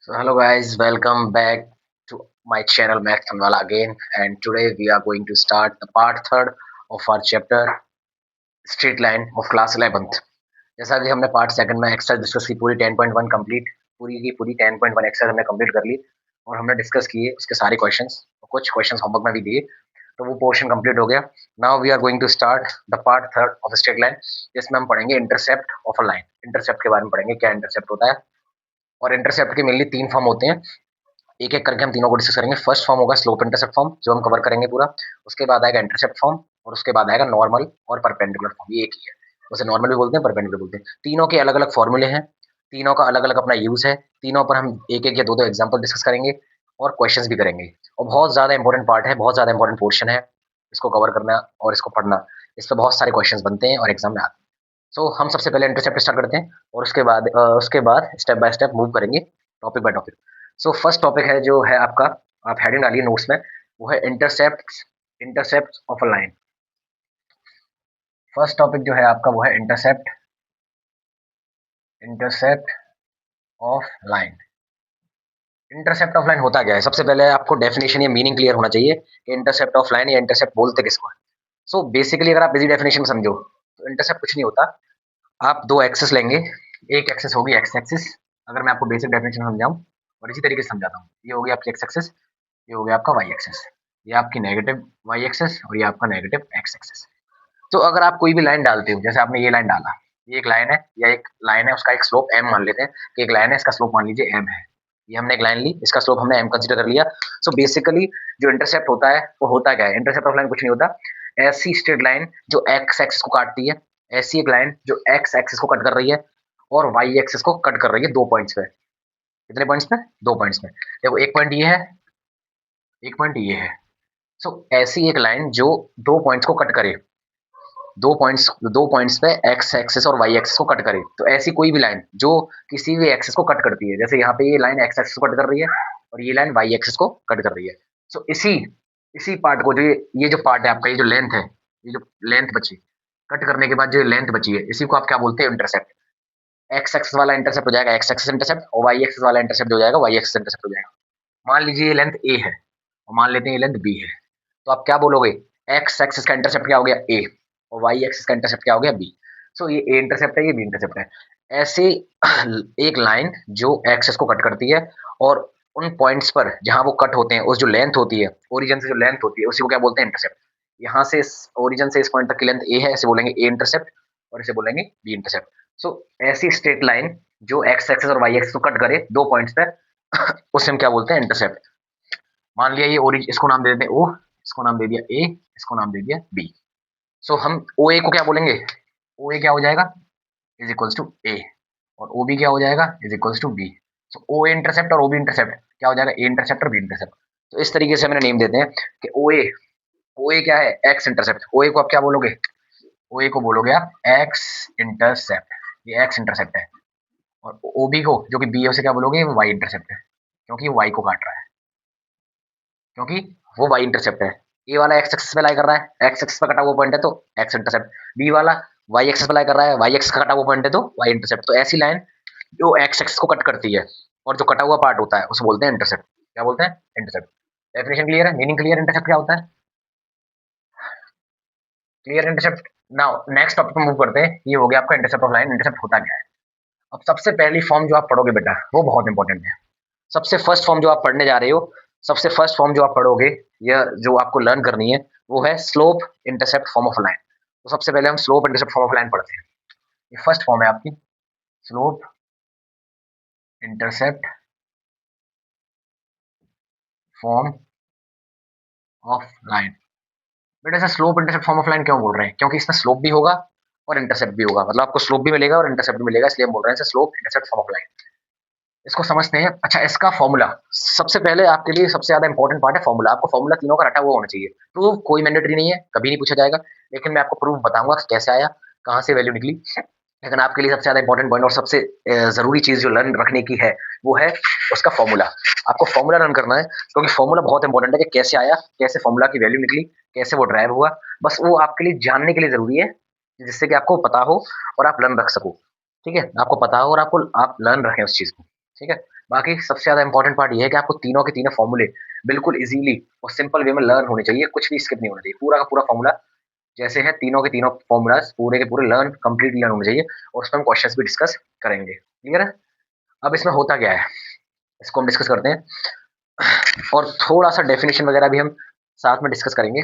So hello guys, welcome back to my channel Max Tanwala again, and today we are going to start the part third of our chapter Straight Line of class 11th. जैसा कि हमने part second में exercise discuss की पूरी 10.1 complete पूरी की पूरी 10.1 exercise हमने कंप्लीट कर ली और हमने डिस्कस किए उसके सारे क्वेश्चंस और कुछ क्वेश्चंस होमवर्क में भी दिए, तो वो पोर्शन कंप्लीट हो गया। Now we are going to start the part third of straight line, जिसमें हम पढ़ेंगे intercept of a line. Intercept के बारे में पढ़ेंगे, क्या इंटरसेप्ट होता है। और इंटरसेप्ट के मेनली तीन फॉर्म होते हैं, एक एक करके हम तीनों को डिस्कस करेंगे। फर्स्ट फॉर्म होगा स्लोप इंटरसेप्ट फॉर्म, जो हम कवर करेंगे पूरा। उसके बाद आएगा इंटरसेप्ट फॉर्म और उसके बाद आएगा नॉर्मल और परपेंडिकुलर फॉर्म। ये एक ही है, उसे नॉर्मल भी बोलते हैं, परपेंडिकुलर बोलते हैं। तीनों के अलग अलग फॉर्मूले हैं, तीनों का अलग अलग अपना यूज है। तीनों पर हम एक एक या दो दो एग्जाम्पल डिस्कस करेंगे और क्वेश्चंस भी करेंगे। और बहुत ज्यादा इंपॉर्टेंट पार्ट है, बहुत ज्यादा इंपॉर्टेंट पोर्शन है, इसको कवर करना और इसको पढ़ना। इस पर बहुत सारे क्वेश्चंस बनते हैं और एग्जाम में आते हैं। सो हम सबसे पहले इंटरसेप्ट स्टार्ट करते हैं और उसके बाद स्टेप बाय स्टेप मूव करेंगे, topic by topic. So first topic है जो है आपका, आप हेडिंग डालिए नोट्स में, वो है intercept of a line. First topic जो है आपका वो है intercept of line. Intercept of line होता क्या है? सबसे पहले आपको डेफिनेशन या मीनिंग क्लियर होना चाहिए कि इंटरसेप्ट ऑफ लाइन या इंटरसेप्ट बोलते किसको है। सो बेसिकली अगर आप इजी डेफिनेशन में समझो तो इंटरसेप्ट कुछ नहीं होता। आप दो एक्सेस लेंगे, एक एक्सेस होगी एक्स एक्सिस। अगर मैं आपको बेसिक डेफिनेशन समझाऊं और इसी तरीके से समझाता हूँ, ये होगी आपकी एक्स एक्सिस, ये हो गया आपका वाई एक्सिस, ये आपकी नेगेटिव वाई एक्सिस और ये आपका नेगेटिव एक्स एक्सिस। तो अगर आप कोई भी लाइन डालते हो, जैसे आपने ये लाइन डाला, ये एक लाइन है या एक लाइन है, उसका एक स्लोप एम मान लेते हैं कि एक लाइन है, इसका स्लोप मान लीजिए एम है। ये हमने एक लाइन ली, इसका स्लोप हमने एम कंसीडर कर लिया। सो बेसिकली जो इंटरसेप्ट होता है वो होता क्या है? इंटरसेप्ट ऑफ लाइन कुछ नहीं होता, ऐसी स्ट्रेट लाइन जो एक्स एक्सिस को काटती है, ऐसी एक लाइन जो एक्स एक्सिस को कट कर रही है और वाई एक्सिस को कट कर रही है दो पॉइंट्स पे। कितने पॉइंट्स पे? दो पॉइंट्स पे। देखो एक पॉइंट ये है, एक पॉइंट ये है। सो ऐसी एक लाइन जो दो पॉइंट्स को कट करे, दो पॉइंट्स पे एक्स एक्सिस और वाई एक्सिस को कट करे, तो ऐसी कोई भी लाइन जो किसी भी एक्सिस को कट करती है, जैसे यहाँ पे ये लाइन एक्स एक्सिस को कट कर रही है और ये लाइन वाई एक्सिस को कट कर रही है। सो इसी इसी पार्ट को, जो ये जो पार्ट है आपका, ये जो लेंथ है, ये जो लेंथ बची कट करने के बाद जो लेंथ बची है, इसी को आप क्या बोलते हैं? इंटरसेप्ट। एक्स एक्सिस वाला इंटरसेप्ट हो जाएगा एक्स एक्सिस इंटरसेप्ट, और वाई एक्सिस वाला इंटरसेप्ट हो जाएगा वाई एक्सिस इंटरसेप्ट हो जाएगा। मान लीजिए ये लेंथ ए है और मान लेते हैं ये लेंथ बी है, तो आप क्या बोलोगे? एक्स एक्सिस का इंटरसेप्ट क्या हो गया? ए, और वाई एक्सिस का इंटरसेप्ट क्या हो गया? बी। सो ये ए इंटरसेप्ट है, ये बी इंटरसेप्ट है। ऐसे एक लाइन जो एक्सिस को कट करती है और उन पॉइंट्स पर जहां वो कट होते हैं, उस जो लेंथ होती है, ओरिजिन से जो लेंथ होती है, उसी को क्या बोलते हैं? इंटरसेप्ट। यहाँ से ओरिजिन से इस पॉइंट तक की लेंथ ए है, इसे बोलेंगे ए इंटरसेप्ट और इसे बोलेंगे बी इंटरसेप्ट। सो ऐसी स्ट्रेट लाइन जो एक्स एक्सिस और वाई एक्सिस को कट करे दो पॉइंट्स पे, उसे हम क्या बोलते हैं? इंटरसेप्ट। मान लिया ये ओरिजिन, इसको नाम दे देते हैं ओ, इसको नाम दे दिया ए, इसको नाम दे दिया बी। सो हम ओ ए को क्या बोलेंगे? ओ ए क्या हो जाएगा? इज इक्वल्स टू ए, और ओ बी क्या हो जाएगा? Is equals to B. So O A intercept और ओ बी इंटरसेप्ट क्या हो जाएगा? ए इंटरसेप्ट और बी इंटरसेप्ट। तो इस तरीके से मैंने नेम देते हैं कि ओ ए क्या है? X intercept. ओ ए को आप क्या बोलोगे? ओ ए को बोलोगे आप एक्स इंटरसेप्ट, ये एक्स इंटरसेप्ट है। और ओ बी को, जो कि बी है, उसे क्या बोलोगे? वो वाई इंटरसेप्ट है, क्योंकि वाई को काट रहा है, क्योंकि वो वाई इंटरसेप्ट है। ए वाला एक्स एक्सिस पे लाई कर रहा है, एक्स एक्सिस पे कटा हुआ पॉइंट है तो एक्स इंटरसेप्ट। बी वाला वाई एक्सिस पे लाई कर रहा है, वाई एक्सिस का कटा हुआ पॉइंट है तो वाई इंटरसेप्ट। तो ऐसी लाइन जो एक्स एक्सिस को कट करती है और जो कटा हुआ पार्ट होता है, उसे बोलते हैं इंटरसेप्ट। क्या बोलते हैं? इंटरसेप्ट। डेफिनेशन क्लियर है? Meaning clear? इंटरसेप्ट क्या होता है? Clear intercept. Now next topic पे मूव करते हैं। ये हो गया आपका इंटरसेप्ट ऑफ लाइन। इंटरसेप्ट होता क्या है? अब सबसे पहली फॉर्म जो आप पढ़ोगे बेटा, वो बहुत इंपॉर्टेंट है। सबसे फर्स्ट फॉर्म जो आप पढ़ने जा रहे हो, सबसे फर्स्ट फॉर्म जो आप पढ़ोगे या जो आपको लर्न करनी है, वो है slope intercept form of line. तो सबसे पहले हम slope intercept form of line पढ़ते हैं। ये फर्स्ट फॉर्म है आपकी, slope intercept form of line. बेटा ऐसा slope intercept form of line क्यों बोल रहे हैं? क्योंकि इसमें स्लोप भी होगा और इंटरसेप्ट भी होगा, मतलब आपको स्लोप भी मिलेगा और इंटरसेप्ट भी मिलेगा, इसलिए हम बोल रहे हैं slope intercept form of line. इसको समझते हैं। अच्छा, इसका फॉर्मूला सबसे पहले आपके लिए सबसे ज्यादा इंपॉर्टेंट पार्ट है फॉर्मूला। आपको फॉर्मूला तीनों का रटा हुआ होना चाहिए। प्रूफ कोई मैंडेटरी नहीं है, कभी नहीं पूछा जाएगा, लेकिन मैं आपको प्रूफ बताऊंगा कि कैसे आया, कहाँ से वैल्यू निकली। लेकिन आपके लिए सबसे ज्यादा इंपॉर्टेंट पॉइंट और सबसे जरूरी चीज जो लर्न रखने की है, वो है उसका फॉर्मूला। आपको फॉर्मूला लर्न करना है, क्योंकि फॉर्मूला बहुत इंपॉर्टेंट है कि कैसे आया, कैसे फॉर्मूला की वैल्यू निकली, कैसे वो ड्राइव हुआ। बस वो आपके लिए जानने के लिए जरूरी है, जिससे कि आपको पता हो और आप लर्न रख सको। ठीक है, आपको पता हो और आप लर्न रखें उस चीज को। ठीक है, बाकी सबसे ज़्यादा इंपॉर्टेंट पार्ट ये है कि आपको तीनों के तीनों फॉर्मूले बिल्कुल ईज़िली और सिंपल वे में लर्न होने चाहिए, कुछ भी स्किप नहीं होना चाहिए। पूरा का पूरा फॉर्मूला जैसे है, तीनों के तीनों फॉर्मूलाज़ पूरे के पूरे कंप्लीटली लर्न होने चाहिए और उसमें हम क्वेश्चंस भी डिस्कस करेंगे। क्लियर है? अब इसमें होता क्या है, इसको हम डिस्कस करते हैं और थोड़ा-सा डेफिनिशन वगैरह भी हम साथ में डिस्कस करेंगे।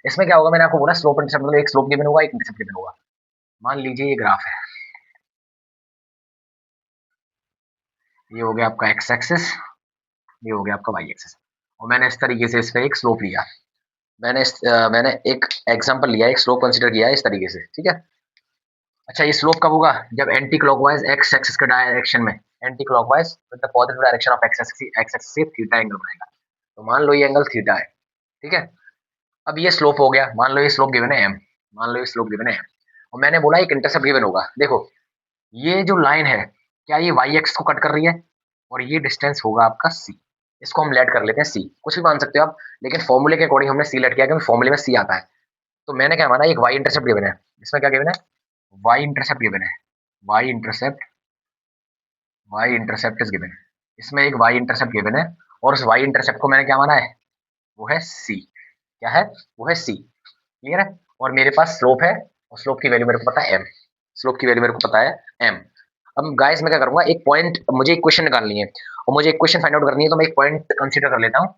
इसमें क्या होगा, मैंने आपको बोला स्लोप इंटरसेप्ट मतलब एक स्लोप गिवन होगा, एक इंटरसेप्ट गिवन होगा। मान लीजिए ये ग्राफ है, ये हो गया आपका एक्स एक्सिस, ये हो गया आपका वाई एक्सिस और मैंने इस तरीके से इस पे एक स्लोप लिया। मैंने एक एग्जांपल लिया, एक स्लोप कंसीडर किया है इस तरीके से, ठीक है? अच्छा, ये स्लोप कब होगा? जब एंटी क्लॉकवाइज एक्स एक्सिस के डायरेक्शन में, anti clockwise with the positive direction of x axis से थीटा एंगल बनेगा। तो मान लो ये एंगल थीटा है, ठीक है? अब ये स्लोप हो गया, मान लो ये स्लोप गिवन है एम, मान लो ये स्लोप गिवन है एम और मैंने बोला एक इंटरसेप्ट गिवन होगा। देखो ये जो लाइन है, क्या ये वाई एक्स को कट कर रही है? और ये डिस्टेंस होगा आपका सी, इसको हम लेट कर लेते हैं सी, कुछ भी मान सकते हो आप, लेकिन फॉर्मूले के अकॉर्डिंग हमने सी लेट किया क्योंकि फॉर्मूले में सी आता है। तो मैंने क्या माना, एक वाई इंटरसेप्ट गिवन है, इसमें क्या गिवन है? वाई इंटरसेप्ट गिवन है, Y intercept, Y intercept is given, इसमें एक वाई इंटरसेप्ट गिवन है और उस वाई इंटरसेप्ट को मैंने क्या माना है? वो है सी। क्या है? वो है सी। क्लियर है? और मेरे पास स्लोप है और स्लोप की वैल्यू मेरे को पता है एम, स्लोप की वैल्यू मेरे को पता है एम। अब गाइस मैं क्या करूंगा, एक पॉइंट, मुझे एक क्वेश्चन निकालनी है और मुझे एक क्वेश्चन फाइंड आउट करनी है, तो मैं एक पॉइंट कंसीडर कर लेता हूँ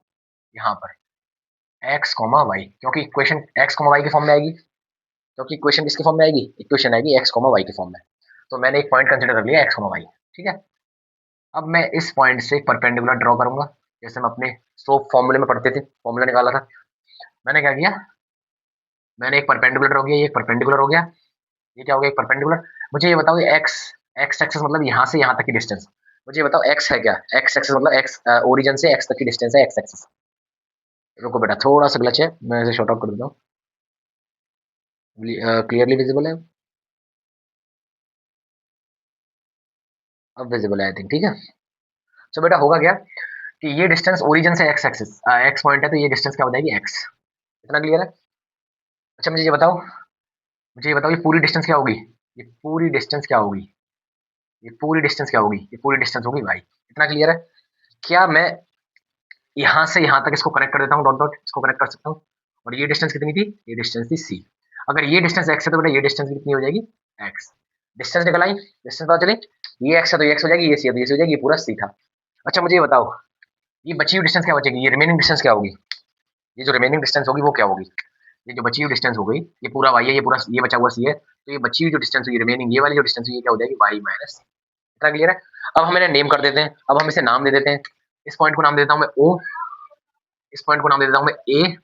यहाँ पर एक्स कॉमा वाई, क्योंकि इक्वेशन एक्स कॉमा वाई के फॉर्म में आएगी, क्योंकि इक्वेशन किसके फॉर्म में आएगी? इक्वेशन आएगी एक्स कॉमा वाई के फॉर्म में। तो मैंने एक पॉइंट कंसीडर कर लिया एक्स कॉमा वाई, ठीक है? अब मैं इस पॉइंट से एक परपेंडिकुलर ड्रॉ करूंगा, जैसे हम अपने स्लोप फॉर्मूले में पढ़ते थे, फॉर्मूला निकाला था। मैंने क्या किया, मैंने एक परपेंडिकुलर ड्रॉ किया, ये एक परपेंडिकुलर हो गया, ये क्या हो गया? एक परपेंडिकुलर। मुझे ये बताओ, ये एक्स, एक्स एक्सिस मतलब यहाँ से यहाँ तक की डिस्टेंस, मुझे ये बताओ एक्स है क्या? एक्स एक्सिस मतलब एक्स ओरिजिन से एक्स तक की डिस्टेंस है एक्स एक्सिस। रुको बेटा, थोड़ा सा ग्लिच है, मैं इसे शॉर्ट आउट कर देता हूँ। क्लियरली विजिबल है? अब विजिबल है आई थिंक, ठीक है? तो बेटा होगा क्या कि ये डिस्टेंस ओरिजिन से एक्स एक्सिस, एक्स पॉइंट है, तो ये डिस्टेंस क्या हो जाएगी? एक्स। इतना क्लियर है? अच्छा मुझे ये बताओ, मुझे ये बताओ, ये पूरी डिस्टेंस क्या होगी? ये पूरी डिस्टेंस क्या होगी? ये पूरी डिस्टेंस क्या होगी? ये पूरी डिस्टेंस होगी वाई। इतना क्लियर है? क्या मैं यहाँ से यहाँ तक इसको कनेक्ट कर देता हूँ, डॉट डॉट इसको कनेक्ट कर सकता हूँ, और ये डिस्टेंस कितनी थी? ये डिस्टेंस थी सी। अगर ये डिस्टेंस एक्स है तो बेटा ये डिस्टेंस कितनी हो जाएगी? एक्स। डिस्टेंस निकल आई, डिस्टेंस पता चली, ये एक्स है तो ये एक्स हो जाएगी, ये सी है तो ये सी हो जाएगी, ये पूरा सी था। अच्छा मुझे ये बताओ, ये बची हुई डिस्टेंस क्या बचेगी? ये रिमेनिंग डिस्टेंस क्या होगी? ये जो रिमेनिंग डिस्टेंस होगी वो क्या होगी? ये जो बची हुई डिस्टेंस हो गई, ये पूरा वाई है, ये पूरा ये बचा हुआ सी है, तो ये बची हुई जो डिस्टेंस हुई रिमेनिंग, ये वाली जो डिस्टेंस हुई, ये क्या हो जाएगी? Y minus. इतना क्लियर है? अब हम इन्हें नेम कर देते हैं, अब हम इसे नाम दे देते हैं। इस पॉइंट को नाम देता हूँ मैं ओ, इस पॉइंट को नाम दे देता हूँ मैं ए,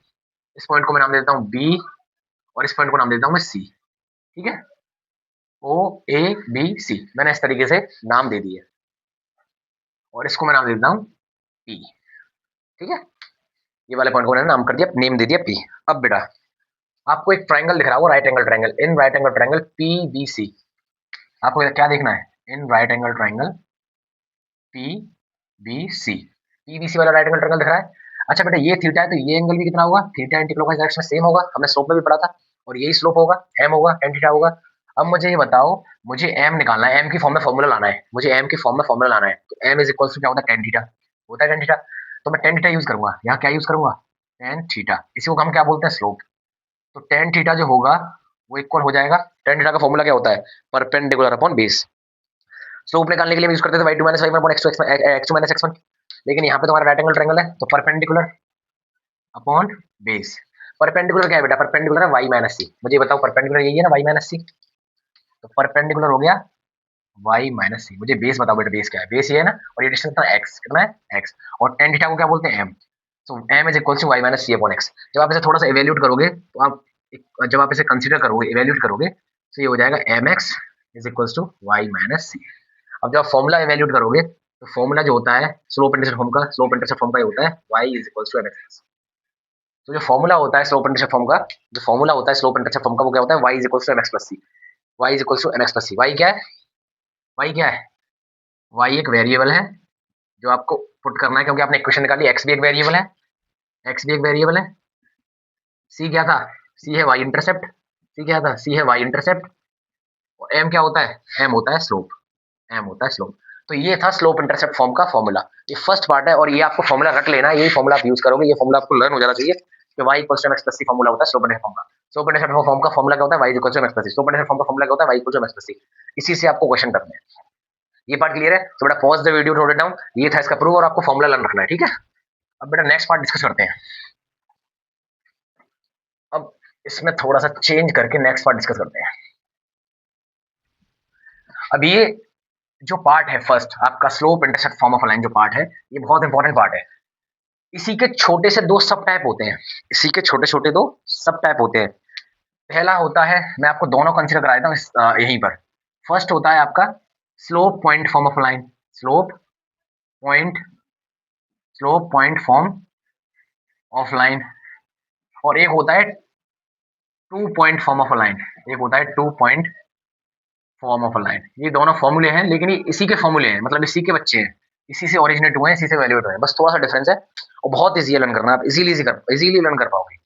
इस पॉइंट को मैं नाम दे देता हूँ बी और इस पॉइंट को नाम दे देता हूँ मैं सी। ठीक है? ओ ए बी सी मैंने इस तरीके से नाम दे दिए और इसको मैं नाम दे देता हूँ पी। ठीक है? ये वाले पॉइंट को मैंने नाम कर दिया, नेम दे दिया पी। अब बेटा आपको एक ट्राइंगल दिख रहा होगा, right angle triangle, in right angle triangle P B C. आपको क्या देखना है? In right angle triangle P B C, P B C वाला राइट एंगल ट्राइंगल दिख रहा है। अच्छा बेटा ये थीटा है तो ये एंगल भी कितना होगा? थीटा एंटी क्लॉकवाइज डायरेक्शन में सेम होगा, हमने स्लोप में भी पढ़ा था, और यही स्लोप होगा, एम होगा, टेन थीटा होगा। अब मुझे ये बताओ, मुझे एम निकालना है, एम की फॉर्म में फॉर्मूला लाना है, मुझे एम की फॉर्म में फॉर्मूला लाना है। तो एम इज इक्वल टू क्या होता है? टेन थीटा होता है, टेन थीटा। तो मैं टेन थीटा यूज करूंगा, यहाँ क्या यूज करूंगा? टेन थीटा, इसी को हम क्या बोलते हैं? स्लोप। तो टेन थीटा जो होगा वो इक्वल हो जाएगा, टेन थीटा का फॉर्मूला क्या होता है? Perpendicular upon base. स्लोप निकालने के लिए यूज करते थे y2 minus y1 upon x2 minus x1, लेकिन यहाँ पे तुम्हारा राइट एंगल ट्रायंगल है तो परपेंडिकुलर अपॉन बेस। परपेंडिकुलर क्या है बेटा? परपेंडिकुलर है y माइनस सी। मुझे बताओ परपेंडिकुलर यही है ना, y माइनस सी। तो परपेंडिकुलर हो गया y माइनस सी। मुझे बेस बताओ बेटा, बेस क्या है? बेस ये है ना, और ये डिस्टेंस कितना x, कितना है x, और टेन थीटा को क्या बोलते हैं? m। So m is equal to y minus C upon x। जब आप इसे थोड़ा सा इवेल्यूट करोगे तो आप जब आप इसे कंसीडर करोगे, इवेल्यूट करोगे, तो ये हो जाएगा mx is equal to y minus C. अब जब आप फॉर्मूला इवेल्यूट करोगे तो फॉर्मूला जो होता है स्लोप इंटरसेप्ट फॉर्म का, स्लोप इंटरसेप्ट फॉर्म का ये होता है y is equal to mx। तो जो फॉर्मूला होता है स्लोप इंटरसेप्ट फॉर्म का, जो फॉर्मूला होता है स्लोप इंटरसेप्ट फॉर्म का, वो क्या होता है? y is equal to mx plus C. y is equal to mx plus C. y क्या है? y क्या है? y एक वेरिएबल है जो आपको पुट करना है, क्योंकि आपने इक्वेशन निकाली, x भी एक वेरिएबल है, x भी एक वेरिएबल है। c क्या था? c है y इंटरसेप्ट, c क्या था? c है y इंटरसेप्ट। और m क्या होता है? m होता है स्लोप, m होता है स्लोप। तो ये था स्लोप इंटरसेप्ट फॉर्म का फॉर्मूला। ये फर्स्ट पार्ट है और ये आपको फॉर्मूला रट लेना है, यही फॉर्मूला आप यूज करोगे, ये फॉर्मूला आपको लर्न हो जाना चाहिए कि y equals to mx plus c formula होता है स्लोप इंटरसेप्ट फॉर्म का। स्लोप इंटरसेप्ट फॉर्म का फॉर्मूला क्या होता है, y equals to mx plus c। Slope intercept form का फॉर्मूला क्या होता है, y equals to mx plus c। इसी से आपको क्वेश्चन करने हैं। ये पार्ट क्लियर है? तो बेटा pause the video, note it down. ये था इसका प्रूफ और आपको फॉर्मूला लर्न रखना है, ठीक है। अब बेटा नेक्स्ट पार्ट डिस्कस करते हैं। अब इसमें थोड़ा सा चेंज करके नेक्स्ट पार्ट डिस्कस करते हैं। अब ये जो पार्ट है फर्स्ट आपका slope intercept form of line जो पार्ट है, ये बहुत इंपॉर्टेंट पार्ट है। इसी के छोटे से दो सब टाइप होते हैं, इसी के छोटे छोटे दो सब टाइप होते हैं। पहला होता है, मैं आपको दोनों कंसीडर करा देता हूँ यहीं पर। फर्स्ट होता है आपका slope point form of line, point slope point form of line, और एक होता है 2 पॉइंट फॉर्म ऑफ लाइन, एक होता है 2 पॉइंट फॉर्म ऑफ लाइन। ये दोनों फॉर्मूले हैं, लेकिन ये इसी के फॉर्मूले हैं, मतलब इसी के बच्चे हैं, इसी से ओरिजिनेट हुए हैं, इसी से वैल्यूएट हुए हैं, बस थोड़ा सा डिफरेंस है और बहुत इजी लर्न करना, आप इजीली लर्न कर पाओगे।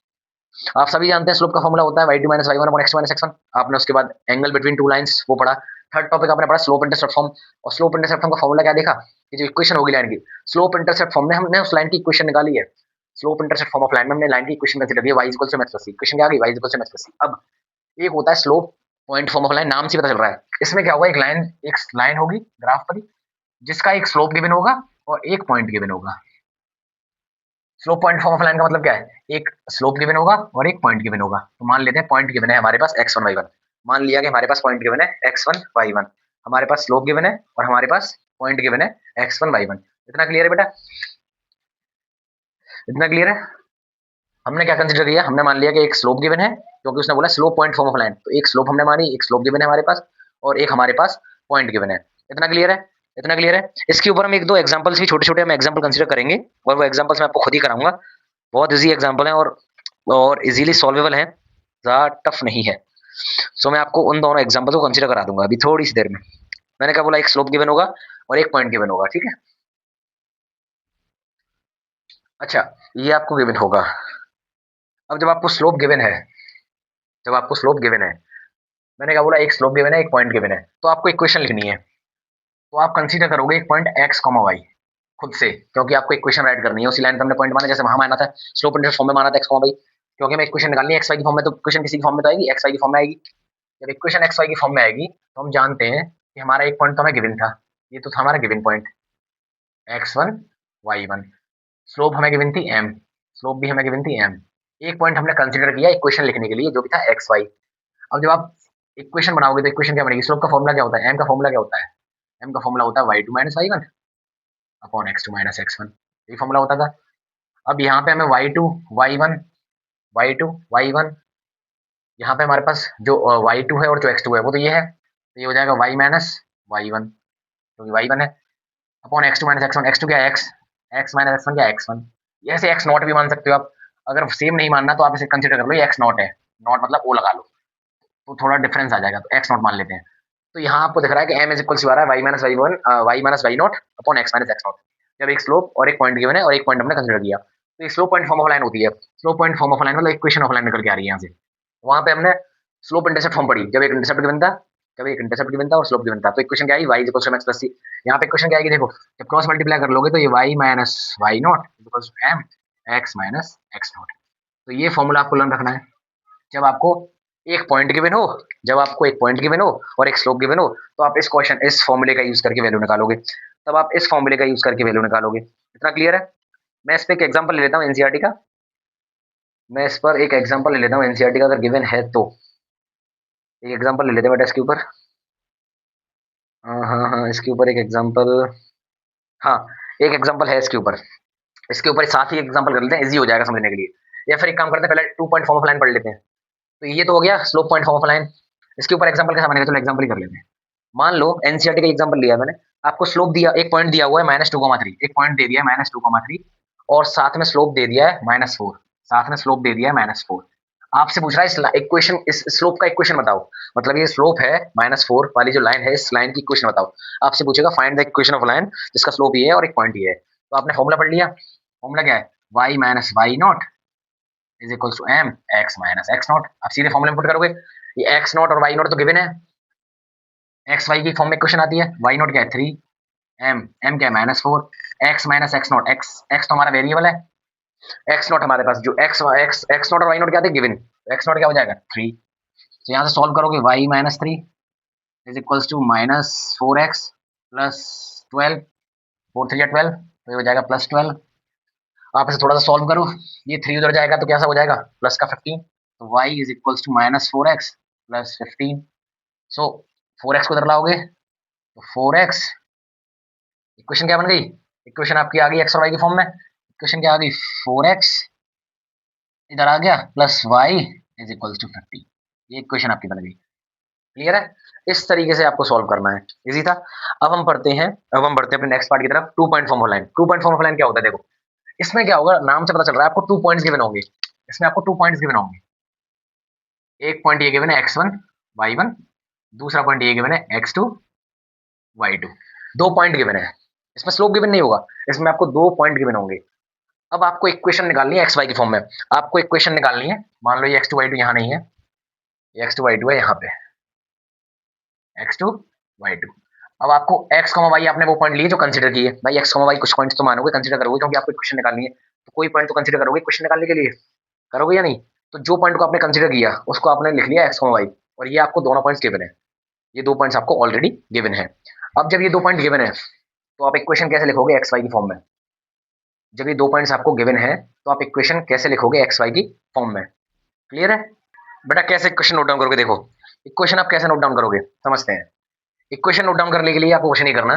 आप सभी जानते हैं स्लोप का फॉर्मूला होता है y2 minus y1 upon x2 minus x1। आपने उसके बाद एंगल बिटवीन टू लाइंस वो पढ़ा। थर्ड टॉपिक आपने पढ़ा स्लोप इंटरसेप्ट फॉर्म, और स्लोप इंटरसेप्ट फॉर्म का फॉर्मूला क्या देखा कि जो इक्वेशन होगी लाइन की, स्लोप इंटरसेप्ट फॉर्म में हमने उस लाइन की इक्वेशन निकाली है। Slope intercept form of line में हमने लाइन की इक्वेशन कंसीडर की है, y equal to mx plus c। Equation क्या आ गई, y equal to mx plus c। अब एक होता है slope point form of line, नाम से पता चल रहा है। इसमें क्या होगा, एक लाइन होगी ग्राफ पर, जिसका एक स्लोप गिवन होगा और एक पॉइंट गिवन होगा। Slope point form of line का मतलब क्या है, एक स्लोप गिवन होगा और एक पॉइंट गिवन होगा। तो मान लेते हैं पॉइंट गिवन है हमारे पास x1 y1, मान लिया कि हमारे पास पॉइंट गिवन है x1 y1, हमारे पास स्लोप गिवन है और हमारे पास पॉइंट गिवन है x1 y1। इतना क्लियर है बेटा, इतना क्लियर है? हमने क्या कंसीडर किया, हमने मान लिया कि एक स्लोप गिवन है, क्योंकि उसने बोला slope point form of line, तो एक स्लोप हमने मानी, एक स्लोप गिवन है हमारे पास और एक हमारे पास पॉइंट गिवन है। इतना क्लियर है, इतना क्लियर है? इसके ऊपर हम एक दो एग्जांपल्स भी छोटे छोटे हम एग्जांपल कंसीडर करेंगे, और वो एग्जांपल्स मैं आपको खुद ही कराऊंगा। बहुत इजी एग्जांपल है और इजीली सॉल्वेबल है, ज़्यादा टफ नहीं है। सो मैं आपको उन दोनों एग्जांपल को कंसीडर करा दूंगा अभी थोड़ी सी देर में। मैंने क्या बोला, एक स्लोप गिवन होगा और एक पॉइंट गिवन होगा, ठीक है। अच्छा, ये आपको गिवन होगा। अब जब आपको स्लोप गिवन है, जब आपको स्लोप गिवन है, मैंने क्या बोला, एक स्लोप गिवन है एक पॉइंट गिवन है, तो आपको इक्वेशन लिखनी है। तो आप कंसीडर करोगे एक पॉइंट x, y खुद से, क्योंकि आपको इक्वेशन राइट करनी है उसी लाइन पे हमने पॉइंट माना, जैसे वहां माना था स्लोप इंटरसेप्ट फॉर्म में माना था x, y, क्योंकि हमें इक्वेशन निकालनी है xy की फॉर्म में, तो इक्वेशन किसी की फॉर्म में तो आएगी, xy की फॉर्म में आएगी। जब इक्वेशन xy की फॉर्म में आएगी तो हम जानते हैं कि हमारा एक पॉइंट तो हमें गिवन था, ये तो था हमारा given point x1 y1। Slope हमें गिवन थी m, स्लोप भी हमें गिवन थी m। एक पॉइंट हमने कंसीडर किया इक्वेशन लिखने के लिए जो भी था xy। अब जब आप इक्वेशन बनाओगे तो इक्वेशन क्या बनेगी, स्लोप का फॉर्मूला क्या होता है, m का फॉर्मूला क्या होता है, m का फॉर्मूला होता है y2 minus y1 upon x2 minus x1, ये फॉर्मूला होता था। अब यहाँ पे हमें y2 y1 यहाँ पे हमारे पास जो y2 है और जो x2 है वो तो ये है, तो ये हो जाएगा y माइनस y1, क्योंकि y1 है, upon x2 minus x1। x2 क्या है, x माइनस x1 क्या है, x1। ये ऐसे x नॉट भी मान सकते हो आप, अगर सेम नहीं मानना तो आप इसे कंसिडर कर लो ये x नॉट है, नॉट मतलब ओ लगा लो तो थोड़ा डिफरेंस आ जाएगा, तो x नॉट मान लेते हैं। तो यहाँ आपको दिख रहा है कि m इज इक्वल टू आ रहा है y minus y not upon x minus x not. जब एक स्लोप और एक पॉइंट गिवन है और एक पॉइंट हमने कंसिडर किया, तो ये slope point form of line होती है। Slope point form of line मतलब इक्वेशन ऑफ लाइन निकल के आ रही है यहाँ से। वहां पे हमने स्लोप इंटरसेप्ट फॉर्म पढ़ी, जब एक इंटरसेप्ट गिवन था, जब एक इंटरसेप्ट गिवन था और स्लोप गिवन था, तो इक्वेशन क्या आई, y equal to mx plus c। यहाँ पे इक्वेशन क्या आएगी, देखो जब क्रॉस मल्टीप्लाई कर लोगे तो ये y minus y not equal to m x minus x not. तो ये फॉर्मूला आपको लर्न रखना है। जब आपको एक पॉइंट गिवन हो, जब आपको एक पॉइंट गिवन हो और एक स्लोप गिवन हो, तो आप इस क्वेश्चन इस फॉर्मूले का यूज करके वैल्यू निकालोगे, तब आप इस फॉर्मूले का यूज करके वैल्यू निकालोगे। इतना क्लियर है? मैं इस पे एक एग्जांपल ले लेता हूँ एनसीईआरटी का, मैं इस पर एक एग्जांपल ले लेता हूँ एनसीईआरटी का, अगर गिवन है तो एक एग्जांपल ले लेते हैं बेटा इसके ऊपर। हाँ हाँ, इसके ऊपर एक एग्जांपल, हाँ एक एग्जांपल है इसके ऊपर, इसके ऊपर साथ ही एग्जांपल कर लेते हैं, इजी हो जाएगा समझने के लिए। या फिर एक काम करते हैं, पहले 2 पॉइंट फॉर्म ऑफ लाइन पढ़ लेते हैं। तो ये तो हो गया slope point form of line, इसके ऊपर एग्जांपल कैसा बनेगा, चलो एग्जांपल ही कर लेते हैं। मान लो एनसीईआरटी का एग्जांपल लिया मैंने, आपको स्लोप दिया, एक पॉइंट दिया हुआ है -2,3, एक पॉइंट दे दिया है -2,3 और साथ में स्लोप दे दिया है -4, साथ में स्लोप दे दिया है -4। आपसे पूछ रहा है इस इक्वेशन, इस स्लोप का इक्वेशन बताओ, मतलब ये स्लोप है -4 वाली जो लाइन है, इस लाइन की इक्वेशन बताओ। आपसे पूछेगा find the equation of line जिसका स्लोप ये है और एक पॉइंट ये है। तो आपने फॉर्मूला पढ़ लिया, फॉर्मूला क्या है, y minus Y not is equal to m x minus x not. आप सीधे फॉर्मूला में पुट करोगे, ये x नॉट और y नॉट तो गिवन है, x y की फॉर्म में इक्वेशन आती है, y नॉट क्या है 3 एम क्या है -4, x minus x not, x तो हमारा वेरिएबल है, एक्स नॉट हमारे पास जो एक्स एक्स एक्स नॉट और वाई नॉट क्या थे गिवन, एक्स नॉट क्या हो जाएगा 3। तो यहाँ से सॉल्व करोगे Y -3 is equals to -4x plus 12, 4 3 12, तो ये हो जाएगा +12। आप इसे थोड़ा सा सॉल्व करो, ये 3 उधर जाएगा तो कैसा हो जाएगा प्लस का 15, तो y is equals to -4x plus 15। So 4x को उधर लाओगे तो 4x, इक्वेशन क्या बन गई, इक्वेशन आपकी आ गई एक्स और वाई के फॉर्म में, इक्वेशन क्या आ गई 4x इधर आ गया plus y is equals to 50, ये इक्वेशन आपकी बन गई। क्लियर है, इस तरीके से आपको सॉल्व करना है, इजी था। अब हम बढ़ते हैं अपने नेक्स्ट पार्ट की तरफ, 2 point form of line. 2 point form of line क्या होता है, देखो इसमें क्या होगा, नाम से पता चल रहा है आपको 2 पॉइंट्स गिवन होंगे, इसमें आपको 2 पॉइंट्स गिवन होंगे, एक पॉइंट ये गिवन है x1 y1, दूसरा पॉइंट ये गिवन है x2 y2, 2 पॉइंट गिवन है, इसमें स्लोप गिवन नहीं होगा, इसमें आपको 2 पॉइंट गिवन होंगे। अब आपको इक्वेशन निकालनी है एक्स वाई की फॉर्म में, आपको इक्वेशन निकालनी है, मान लो ये x2 y2 यहाँ नहीं है, ये x2 y2 है यहाँ पे, x2 y2। अब आपको x, y आपने वो पॉइंट लिए जो कंसीडर किए, भाई x, y कुछ पॉइंट्स तो मानोगे कंसीडर करोगे क्योंकि आपको इक्वेशन निकालनी है, तो कोई पॉइंट तो कंसीडर करोगे क्वेश्चन निकालने के लिए, करोगे या नहीं। तो जो पॉइंट को आपने कंसीडर किया उसको आपने लिख लिया x, y, और ये आपको दोनों पॉइंट्स गिवन है, ये 2 पॉइंट्स आपको ऑलरेडी गिवन है। अब जब ये 2 पॉइंट गिवन है तो आप इक्वेशन कैसे लिखोगे एक्स वाई की फॉर्म में, जब ये 2 पॉइंट्स आपको गिवन है तो आप इक्वेशन कैसे लिखोगे एक्स वाई की फॉर्म में। क्लियर है बेटा, कैसे इक्वेशन नोट डाउन करोगे, देखो इक्वेशन आप कैसे नोट डाउन करोगे समझते हैं। इक्वेशन नोट डाउन करने के लिए आपको कुछ नहीं करना,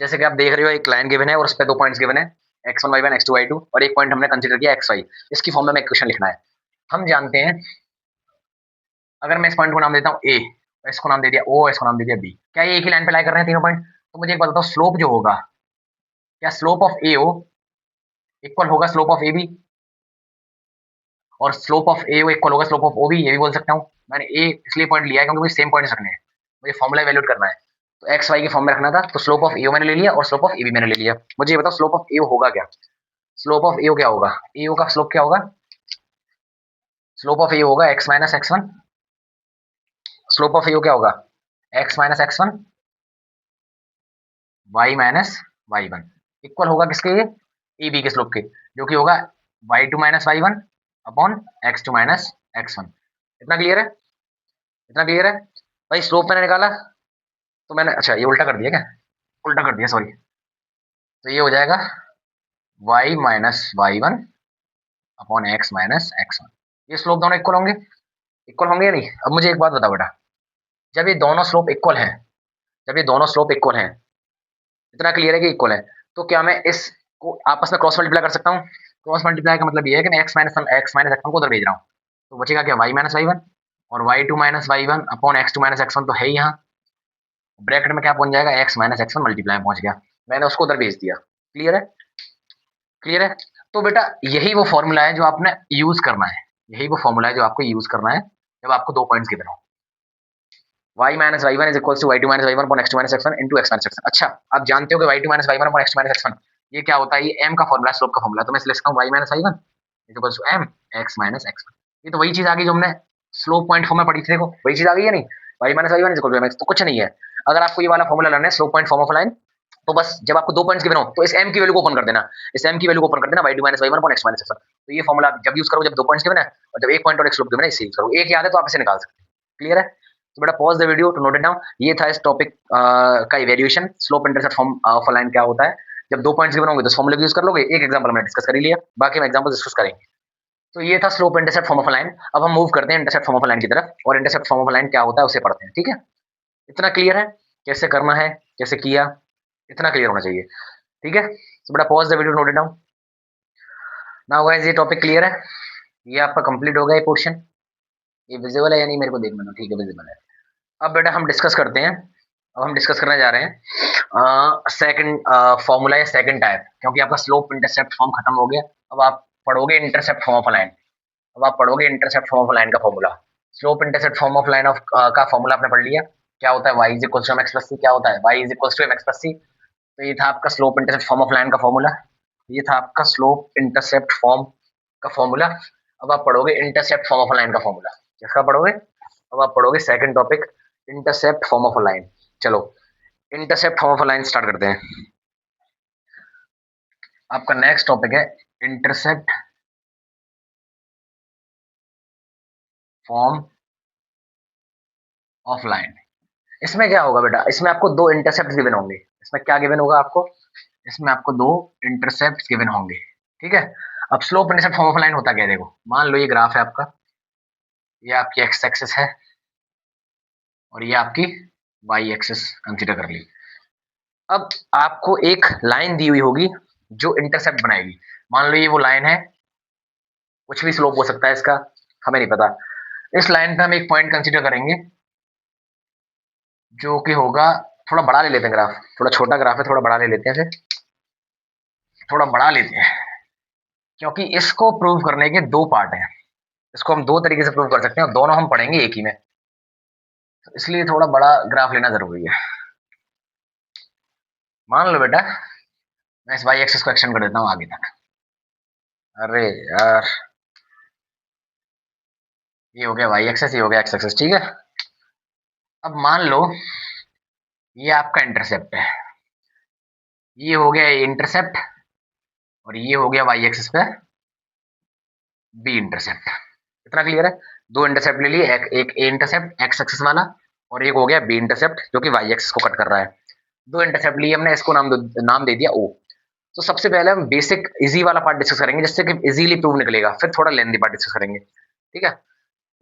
जैसे कि आप देख रहे हो एक लाइन गिवन है और उस पर 2 पॉइंट्स गिवन है, x1 y1 x2 y2, और एक पॉइंट हमने कंसीडर किया xy, इसकी फॉर्म में इक्वेशन लिखना है। हम जानते हैं, अगर मैं इस पॉइंट को नाम देता हूँ a, इसको नाम दे दिया o, इसको नाम दे दिया b, क्या ये एक ही लाइन पे लाई कर रहे हैं तीनों पॉइंट, तो मुझे एक बात बताओ, स्लोप जो होगा, क्या स्लोप ऑफ AO इक्वल होगा स्लोप ऑफ AB, और स्लोप ऑफ AO इक्वल होगा स्लोप ऑफ OB, ये भी बोल सकता हूँ। मैंने ए इसलिए पॉइंट लिया है क्योंकि मुझे सेम पॉइंट्स रखने हैं, मुझे फॉर्मूला वैल्यूट करना है, तो एक्स वाई के फॉर्म में रखना था, तो स्लोप ऑफ AO मैंने ले लिया और स्लोप ऑफ AB मैंने ले लिया। मुझे ये बताओ स्लोप ऑफ AO होगा क्या, स्लोप ऑफ AO क्या होगा, AO का स्लोप क्या होगा, स्लोप ऑफ AO होगा x minus x1, slope of AO क्या होगा x minus x1 y minus y1, equal होगा किसके, AB के स्लोप के, जो कि होगा y2 minus y1 upon x2 minus x1। इतना क्लियर है, इतना क्लियर है भाई। स्लोप मैंने निकाला तो मैंने, अच्छा ये उल्टा कर दिया क्या, उल्टा कर दिया सॉरी, तो ये हो जाएगा y minus y1 upon x minus x1, ये स्लोप दोनों इक्वल होंगे, इक्वल होंगे या नहीं। अब मुझे एक बात बताओ बेटा, जब ये दोनों स्लोप इक्वल हैं, जब ये दोनों स्लोप इक्वल हैं, इतना क्लियर है कि इक्वल है, तो क्या मैं इसको आपस में क्रॉस मल्टीप्लाई कर सकता हूँ। क्रॉस मल्टीप्लाई का मतलब ये है कि मैं एक्स माइनस एक्स वन को उधर भेज रहा हूँ, तो बचेगा क्या y माइनस y1, और y2 minus y1 upon x2 minus x1 तो है ही यहाँ, ब्रैकेट में क्या पहुंच जाएगा x माइनस x1 मल्टीप्लाई में पहुंच गया, मैंने उसको उधर भेज दिया। क्लियर है, क्लियर है। तो बेटा यही वो फॉर्मूला है जो आपने यूज करना है, यही वो फॉर्मूला है जो आपको यूज करना है जब आपको 2 पॉइंट्स गिवन हो, y minus y1 is equals to y2 minus y1 upon x2 minus x1 into x minus x1। अच्छा आप जानते हो कि y2 minus y1 upon x2 minus x1 ये क्या होता है, ये m का फॉर्मूला, स्लोप का फॉर्मूला, तो मैं लिख सकता हूँ y minus y1 is equals to m x minus x1। ये तो वही चीज आ गई जो हमने स्लोप पॉइंट फॉर्म में पढ़ी थी, देखो वही चीज आ गई है नहीं, y minus y1 is equal to mx, तो कुछ नहीं है। अगर आपको ये वाला फॉर्मूला लेना है slope point form of line, तो बस जब आपको 2 पॉइंट्स गिवन हो तो इस m की वैल्यू को ओपन कर देना, इस m की वैल्यू को ओपन कर देना, y2 minus y1 upon x minus x1। तो ये फॉर्मूला जब यूज करो जब 2 पॉइंट्स गिवन है, और जब एक पॉइंट और एक स्लोप गिवन है इसे यूज करो, एक याद है तो आप इसे निकाल सकते हैं। क्लियर है, तो बेटा pause the video to note it down. ये था इस टॉपिक का evaluation, slope intercept form of a line क्या होता है, जब 2 पॉइंट्स गिवन होंगे तो फॉर्मूला यूज कर लोगे, एक एग्जांपल हमने डिस्कस कर ही लिया, बाकी हम एग्जांपल डिस्कस करेंगे। तो ये था slope intercept form of a line. अब हम मूव करते हैं intercept form of a line की तरफ, और intercept form of a line क्या होता है उसे पढ़ते हैं, ठीक है। इतना क्लियर है कैसे करना है, कैसे किया, इतना क्लियर होना चाहिए, ठीक है। तो बेटा pause the video, note it down. Now guys ये टॉपिक क्लियर है, ये आपका कंप्लीट हो गया ये पोर्शन, ये विजिबल है या नहीं मेरे को देखना दो, ठीक है विजिबल है। अब बेटा हम डिस्कस करते हैं, अब हम डिस्कस करने जा रहे हैं सेकंड फॉर्मूला या सेकंड टाइप, क्योंकि आपका स्लोप इंटरसेप्ट फॉर्म खत्म हो गया, अब आप पढ़ोगे इंटरसेप्ट फॉर्म ऑफ लाइन, अब आप पढ़ोगे इंटरसेप्ट फॉर्म ऑफ लाइन का formula. Slope intercept form of line of का फॉर्मूला आपने पढ़ लिया, क्या होता है y is equal to mx plus C, क्या होता है y is equal to mx plus C. तो ये था आपका slope intercept form of line का फॉर्मूला, ये था आपका स्लोप इंटरसेप्ट फॉर्म का फॉर्मूला। अब आप पढ़ोगे इंटरसेप्ट फॉर्म ऑफ लाइन का फॉर्मूला, किसका पढ़ोगे, अब आप पढ़ोगे second topic intercept form of line. चलो intercept form of line start करते हैं। आपका नेक्स्ट टॉपिक है इंटरसेप्ट फॉर्म ऑफ लाइन। इसमें क्या होगा बेटा, इसमें आपको दो इंटरसेप्ट गिवन होंगे। इसमें क्या गिवन होगा आपको, इसमें आपको दो इंटरसेप्ट गिवन होंगे, ठीक है। अब slope intercept form of line होता क्या है, देखो मान लो ये ग्राफ है आपका, ये आपकी एक्स एक्सिस है और ये आपकी वाई एक्सिस कंसीडर कर ली। अब आपको एक लाइन दी हुई होगी जो इंटरसेप्ट बनाएगी। मान लो ये वो लाइन है, कुछ भी स्लोप हो सकता है इसका, हमें नहीं पता। इस लाइन पे हम एक पॉइंट कंसीडर करेंगे जो कि होगा, थोड़ा बड़ा ले लेते हैं ग्राफ, थोड़ा छोटा ग्राफ है, थोड़ा बड़ा ले लेते हैं फिर, थोड़ा बड़ा लेते हैं, क्योंकि इसको प्रूव करने के दो पार्ट हैं। इसको हम दो तरीके से प्रूव कर सकते हैं और दोनों हम पढ़ेंगे एक ही में, तो इसलिए थोड़ा बड़ा ग्राफ लेना जरूरी है। मान लो बेटा मैं इस वाई एक्सिस को एक्सटेंड कर देता हूँ आगे तक। अरे यार, ये हो गया वाई एक्सिस, ये हो गया एक्स एक्सिस, ठीक है। अब मान लो ये आपका इंटरसेप्ट है, ये हो गया इंटरसेप्ट और ये हो गया वाई एक्सिस पे बी इंटरसेप्ट। इतना क्लियर है। दो इंटरसेप्ट ले लिए, एक ए इंटरसेप्ट एक्स एक्सिस वाला और एक हो गया बी इंटरसेप्ट जो कि वाई एक्सिस को कट कर रहा है। दो इंटरसेप्ट लिए हमने, इसको नाम दे दिया ओ। तो सबसे पहले हम बेसिक इजी वाला पार्ट डिस्कस करेंगे जिससे कि इजीली प्रूव निकलेगा, फिर थोड़ा लेंथी पार्ट डिस्कस करेंगे, ठीक है।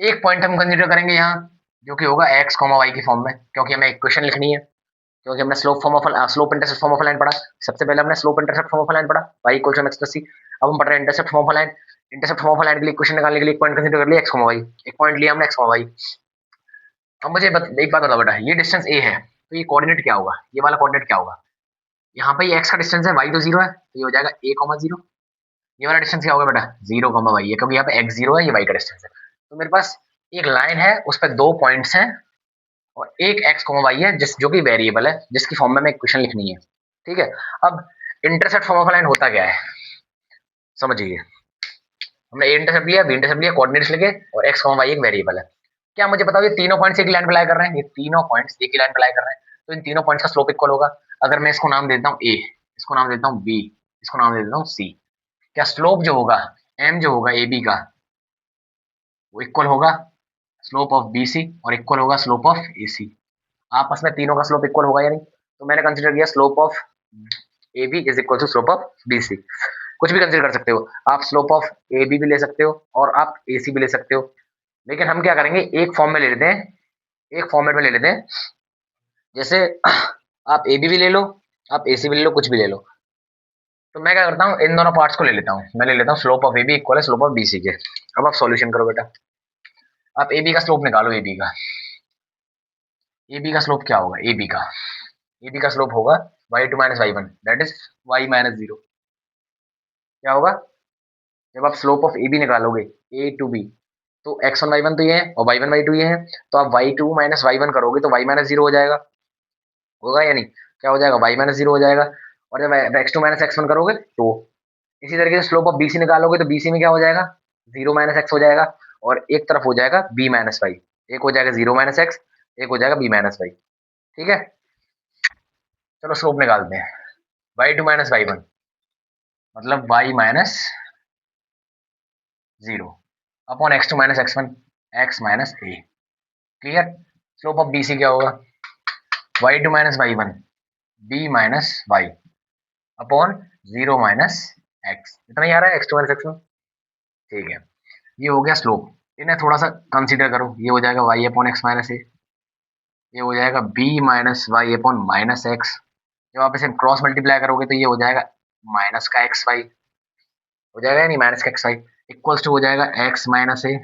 एक पॉइंट हम कंसीडर करेंगे यहाँ जो कि होगा एक्स कॉमा वाई की फॉर्म में, क्योंकि हमें इक्वेशन लिखनी है, क्योंकि हमने slope intercept form of line पढ़ा। सबसे पहले हमने slope intercept form of line पढ़ा, y equals M X plus C. अब हम पढ़ रहे हैं intercept form of line. Intercept form of line के लिए इक्वेशन निकालने के लिए एक पॉइंट कंसीडर कर लिया एक्स कॉमा वाई, एक पॉइंट लिया हमने एक्स कॉमा वाई। अब मुझे एक बात बताओ बेटा, ये डिस्टेंस ए है तो ये कोऑर्डिनेट क्या होगा, ये वाला कोऑर्डिनेट क्या होगा। यहाँ पे ये एक्स का डिस्टेंस है, वाई तो जीरो है, तो ये हो जाएगा ए कॉमा जीरो। ये वाला डिस्टेंस क्या होगा बेटा, जीरो कॉमा वाई है, क्योंकि यहाँ पे एक्स जीरो है, ये वाई का डिस्टेंस है। तो मेरे पास एक लाइन है, उस पर दो पॉइंट्स हैं और एक एक्स कॉमा वाई है जो कि वेरिएबल है, जिसकी फॉर्म में हमें इक्वेशन लिखनी है, ठीक है। अब इंटरसेप्ट फॉर्म ऑफ लाइन होता क्या है समझिए। हमने ए इंटरसेप्ट लिया, बी इंटरसेप्ट लिया, कोऑर्डिनेट्स लिखे और एक्स कॉमा वाई एक वेरिएबल है। क्या मुझे बताओ, ये तीनों पॉइंट्स एक लाइन पे लाई कर रहे हैं, ये तीनों पॉइंट्स एक ही लाइन पे लाई कर रहे हैं, तो इन तीनों पॉइंट्स का स्लोप इक्वल होगा। अगर मैं इसको नाम देता हूँ ए, इसको नाम देता हूँ बी, इसको नाम दे देता हूँ सी, क्या स्लोप जो होगा एम जो होगा ए बी का, वो इक्वल होगा स्लोप ऑफ बी सी और इक्वल होगा स्लोप ऑफ ए सी। आपस में तीनों का स्लोप इक्वल होगा या नहीं, तो मैंने कंसिडर किया slope of A B is equal to slope of B C. कुछ भी कंसिडर कर सकते हो आप, स्लोप ऑफ ए बी भी ले सकते हो और आप ए सी भी ले सकते हो, लेकिन हम क्या करेंगे एक फॉर्म में ले लेते हैं, एक फॉर्मेट में ले लेते हैं। जैसे आप ए बी भी ले लो, आप ए सी भी ले लो, कुछ भी ले लो। तो मैं क्या करता हूँ, इन दोनों पार्ट्स को ले लेता हूँ, मैं ले लेता हूँ slope of A B equal है स्लोप ऑफ बी सी के। अब आप सॉल्यूशन करो बेटा, आप ए बी का स्लोप निकालो, ए बी का, ए बी का स्लोप क्या होगा, ए बी का, ए बी का स्लोप होगा y2 minus Y one, that is y minus zero. क्या होगा, जब आप स्लोप ऑफ ए बी निकालोगे ए टू बी, तो x1 y1 तो ये है और y1 y2 ये है, तो आप y2 माइनस y1 करोगे तो y माइनस जीरो हो जाएगा, होगा या नहीं, क्या हो जाएगा y माइनस जीरो हो जाएगा। और जब x2 माइनस x1 करोगे तो इसी तरीके से स्लोप ऑफ bc निकालोगे तो bc में क्या हो जाएगा, जीरो माइनस एक्स हो जाएगा और एक तरफ हो जाएगा b माइनस वाई, एक हो जाएगा जीरो माइनस एक्स, एक हो जाएगा b माइनस वाई, ठीक है। चलो स्लोप निकालते हैं, y2 माइनस y1 मतलब y minus zero upon x2 minus x1 x minus A, clear. Slope of bc क्या होगा, y2 minus y1 b minus Y upon zero minus X, इतना ही आ रहा है x2 माइनस x1, ठीक है। ये हो गया स्लोप, इन्हें थोड़ा सा कंसीडर करो, ये हो जाएगा y upon X minus A, ये हो जाएगा b minus Y upon minus X. जब आप इसे क्रॉस मल्टीप्लाई करोगे तो ये हो जाएगा माइनस का एक्स वाई, हो जाएगा या नहीं, माइनस का एक्स वाई इक्वल्स टू हो जाएगा एक्स माइनस ए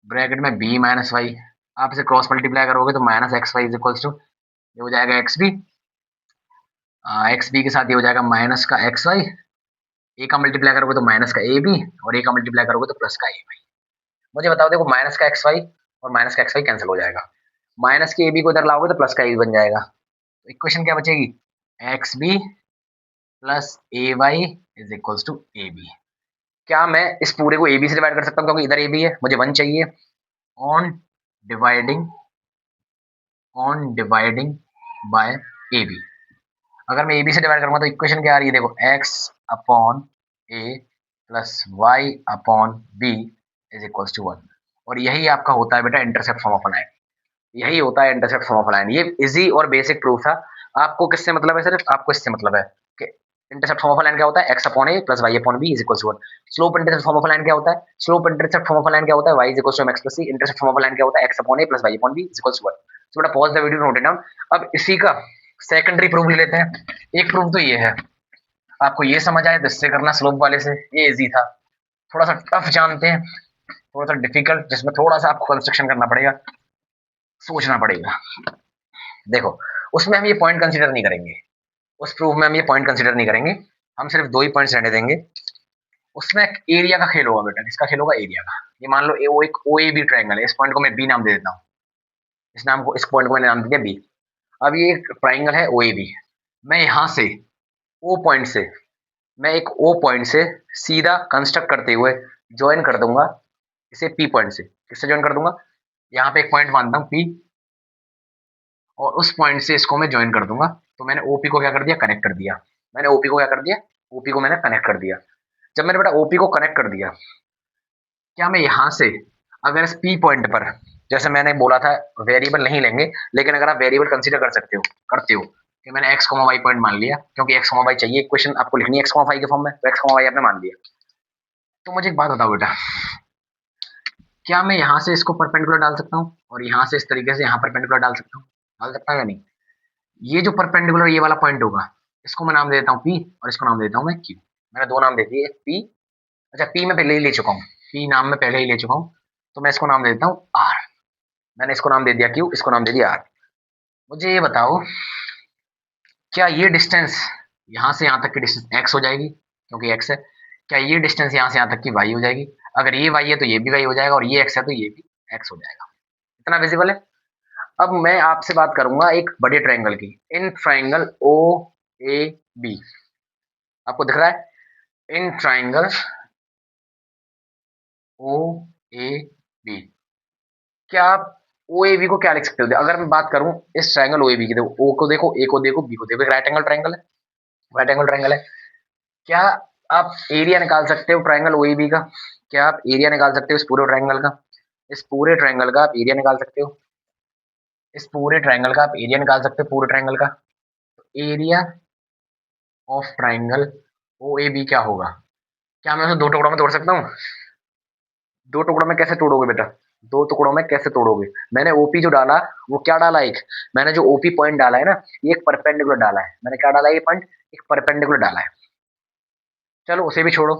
ब्रैकेट में b माइनस वाई। आप इसे क्रॉस मल्टीप्लाई करोगे तो minus X Y is equals to, ये हो जाएगा एक्स बी, एक्स बी के साथ ये हो जाएगा माइनस का एक्स वाई, ए का मल्टीप्लाई करोगे तो माइनस का ए बी और ए का मल्टीप्लाई करोगे तो प्लस का ए वाई। मुझे बताओ, देखो माइनस का एक्स वाई और माइनस का एक्स वाई कैंसिल हो जाएगा, माइनस के ए बी को इधर लाओगे तो प्लस का ए बन जाएगा, तो इक्वेशन क्या बचेगी, X B plus A Y is equals to A B. क्या मैं इस पूरे को ए बी से डिवाइड कर सकता हूँ, क्योंकि इधर ए बी है, मुझे वन चाहिए। On dividing by A B. अगर मैं ए बी से डिवाइड करूंगा तो इक्वेशन क्या आ रही है, देखो X upon A plus Y upon B is equals to 1। और यही आपका होता है बेटा इंटरसेप्ट फॉर्म ऑफ लाइन, यही होता है इंटरसेप्ट फॉर्म ऑफ लाइन। ये इजी और बेसिक प्रूफ था। आपको किससे मतलब है, सिर्फ आपको इससे मतलब है कि इंटरसेप्ट फॉर्म ऑफ लाइन क्या होता है, x upon A plus Y upon B is equals to 1। Slope intercept form of line क्या होता है, slope intercept form of line क्या होता है, Y is equals to M X plus C. Intercept form of line क्या होता है, x upon A plus Y upon B is equals to 1। So बेटा pause the video, note it down. अब इसी का सेकेंडरी प्रूफ ले लेते हैं। एक प्रूफ तो ये है, आपको ये समझ आए तो इससे करना, स्लोप वाले से ये इजी था। थोड़ा सा टफ जानते हैं, थोड़ा सा डिफिकल्ट, जिसमें थोड़ा सा आपको कंस्ट्रक्शन करना पड़ेगा, सोचना पड़ेगा। देखो उसमें हम ये पॉइंट कंसीडर नहीं करेंगे, उस प्रूफ में हम ये पॉइंट कंसीडर नहीं करेंगे, हम सिर्फ दो ही पॉइंट्स रहने देंगे। उसमें एरिया का खेल होगा बेटा, किसका खेल होगा, एरिया का। ये मान लो वो एक ओ ए बी ट्राइंगल है, इस पॉइंट को मैं बी नाम दे देता हूँ, इस पॉइंट को मैंने नाम दे दिया बी। अब ये एक ट्राइंगल है ओ ए बी, मैं यहाँ से ओ पॉइंट से, मैं एक ओ पॉइंट से सीधा कंस्ट्रक्ट करते हुए ज्वाइन कर दूंगा इसे पी पॉइंट से। किससे ज्वाइन कर दूंगा, यहाँ पे एक पॉइंट मानता हूँ पी, और उस पॉइंट से इसको मैं ज्वाइन कर दूंगा। तो मैंने ओपी को क्या कर दिया, कनेक्ट कर दिया। मैंने ओपी को क्या कर दिया, ओपी को मैंने कनेक्ट कर दिया। जब मैंने बेटा ओपी को कनेक्ट कर दिया, क्या मैं यहाँ से अगर इस पी पॉइंट पर, जैसे मैंने बोला था वेरिएबल नहीं लेंगे, लेकिन अगर आप वेरिएबल कंसीडर कर सकते हो, करते हो कि मैंने एक्स वाई पॉइंट मान लिया, क्योंकि एक्स वाई चाहिए, इक्वेशन आपको लिखनी है एक्स वाई के फॉर्म में, तो एक्स वाई आपने मान लिया। तो मुझे एक बात बताओ बेटा, क्या मैं यहाँ से इसको परपेंडिकुलर डाल सकता हूँ और यहाँ से इस तरीके से यहाँ परपेंडिकुलर डाल सकता हूँ, डाल सकता हूँ या नहीं। ये जो परपेंडिकुलर ये वाला पॉइंट होगा, इसको मैं नाम दे देता हूँ पी और इसको नाम दे देता हूँ मैं क्यू। मैंने दो नाम दे दिए, पी, अच्छा पी मैं पहले ही ले चुका हूँ, पी नाम मैं पहले ही ले चुका हूँ, तो मैं इसको नाम दे देता हूँ आर। मैंने इसको नाम दे दिया क्यू, इसको नाम दे दिया आर। मुझे ये बताओ, क्या ये डिस्टेंस यहाँ से यहाँ तक की डिस्टेंस एक्स हो जाएगी, क्योंकि एक्स है। क्या ये डिस्टेंस यहाँ से यहाँ तक की वाई हो जाएगी, अगर ये वाई है तो ये भी वाई हो जाएगा, और ये एक्स है तो ये भी एक्स हो जाएगा। इतना विजिबल है। अब मैं आपसे बात करूंगा एक बड़े ट्रायंगल की, इन ट्रायंगल ओ ए बी, आपको दिख रहा है in triangle O A B. क्या आप ओ ए बी को क्या लिख सकते हो, अगर मैं बात करूं इस ट्रायंगल ओ ए बी की, देखो ओ को देखो, ए को देखो, बी को देखो, राइट एंगल ट्रायंगल है, राइट एंगल ट्रायंगल है। क्या आप एरिया निकाल सकते हो ट्रायंगल ओ ए बी का, क्या आप एरिया निकाल सकते हो इस पूरे ट्रायंगल का, इस पूरे ट्रायंगल का आप एरिया निकाल सकते हो, इस पूरे ट्रायंगल का आप एरिया निकाल सकते हो, पूरे ट्रायंगल का। Area of triangle O A B क्या होगा, क्या मैं उसे दो टुकड़ों में तोड़ सकता हूँ, दो टुकड़ों में कैसे तोड़ोगे बेटा, दो टुकड़ों में कैसे तोड़ोगे। मैंने ओपी जो डाला वो क्या डाला, एक मैंने जो ओपी पॉइंट डाला है ना, ये एक परपेंडिकुलर डाला है। मैंने क्या डाला, ये पॉइंट एक परपेंडिकुलर डाला है। चलो उसे भी छोड़ो,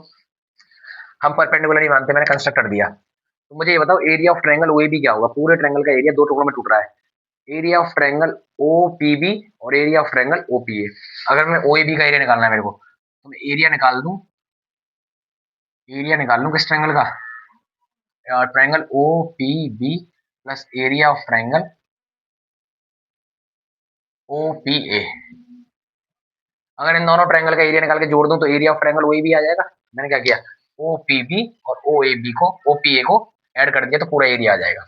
हम परपेंडिकुलर ही मानते, मैंने कंस्ट्रक्ट कर दिया। तो मुझे ये बताओ area of triangle O A B क्या होगा, पूरे ट्रायंगल का एरिया दो टुकड़ों में टूट रहा है। Area of triangle O P B और area of triangle O P A. अगर मैं ओ ए बी का एरिया निकालना है मेरे को, तो मैं एरिया निकाल दूं, एरिया निकाल लूं किस ट्रायंगल का, triangle O P B plus area of triangle O P A. अगर इन दोनों ट्रायंगल का एरिया निकाल के जोड़ दूं तो area of triangle O A B आ जाएगा। मैंने क्या किया, ओ पी बी और ओ ए बी को, ओ पी ए को ऐड कर दिया तो पूरा एरिया आ जाएगा।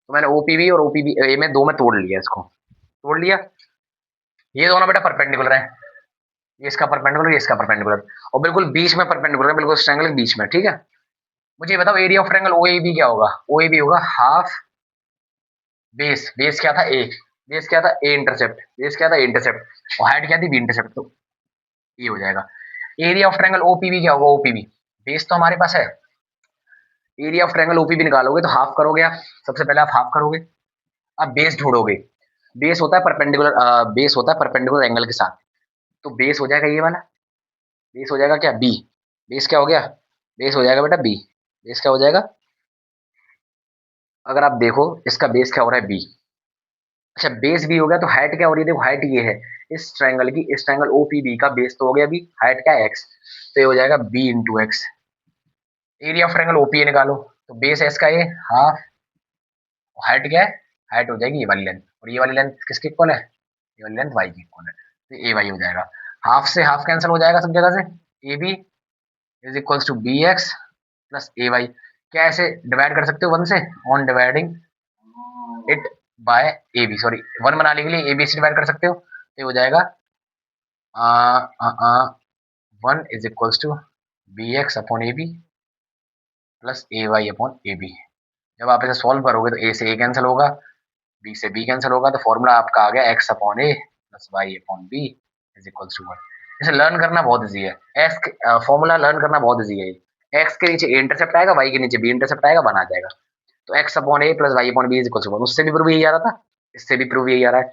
तो मैंने ओ पी बी और ओ पी बी ए में दो में तोड़ लिया, इसको तोड़ लिया। ये दोनों बेटा परपेंडिकुलर है, ये इसका परपेंडिकुलर, ये इसका परपेंडिकुलर, और बिल्कुल बीच में परपेंडिकुलर है, बिल्कुल ट्रायंगल के बीच में, ठीक है। मुझे बताओ area of triangle O A B क्या होगा, ओ ए बी होगा हाफ बेस, बेस क्या था ए, बेस क्या था ए इंटरसेप्ट, बेस क्या था ए इंटरसेप्ट, और हाइट क्या थी बी इंटरसेप्ट, तो ये हो जाएगा। एरिया ऑफ ट्रायंगल ओपीबी क्या होगा, ओपीबी बेस तो हमारे पास है, एरिया ऑफ ट्रायंगल ओपीबी निकालोगे तो हाफ करोगे आप, सबसे पहले आप हाफ करोगे, अब बेस ढूंढोगे। बेस होता है परपेंडिकुलर, बेस होता है परपेंडिकुलर एंगल के साथ, तो बेस हो जाएगा ये वाला, बेस हो जाएगा क्या बी, बेस क्या हो गया, बेस हो जाएगा बेटा बी, बेस क्या हो जाएगा, अगर आप देखो इसका बेस क्या हो रहा है बी। अच्छा बेस बी हो गया तो हाइट क्या हो रही है, देखो हाइट ये है इस ट्रायंगल की, इस ट्रायंगल ओपीबी का बेस तो हो गया बी, हाइट क्या है एक्स, तो ये हो जाएगा b into x. Area of triangle OPA निकालो, तो बेस है इसका ये हाफ, हाइट क्या है, हाइट हो जाएगी ये वाली लेंथ, और ये वाली लेंथ किसके इक्वल है, ये वाली लेंथ वाई की इक्वल है, तो ए वाई हो जाएगा। हाफ से हाफ कैंसिल हो जाएगा सब जगह से, a B is equals to b x plus A y. क्या ऐसे डिवाइड कर सकते हो वन से, on dividing it by A b, sorry one बनाने के लिए ए बी से डिवाइड कर सकते हो, ये हो जाएगा 1 is equals to b x upon a b plus A y upon a b. जब आप इसे सॉल्व करोगे तो ए से ए कैंसिल होगा, बी से बी कैंसिल होगा, तो फॉर्मूला आपका आ गया x upon A plus Y upon B is equals to 1। इसे लर्न करना बहुत ईजी है, फॉर्मूला लर्न करना बहुत ईजी है। एक्स के नीचे ए इंटरसेप्ट आएगा, वाई के नीचे बी इंटरसेप्ट आएगा, बना जाएगा। तो x upon A plus Y upon B is equals to 1। उससे भी प्रूव यही आ रहा था, इससे भी प्रूव यही आ रहा है।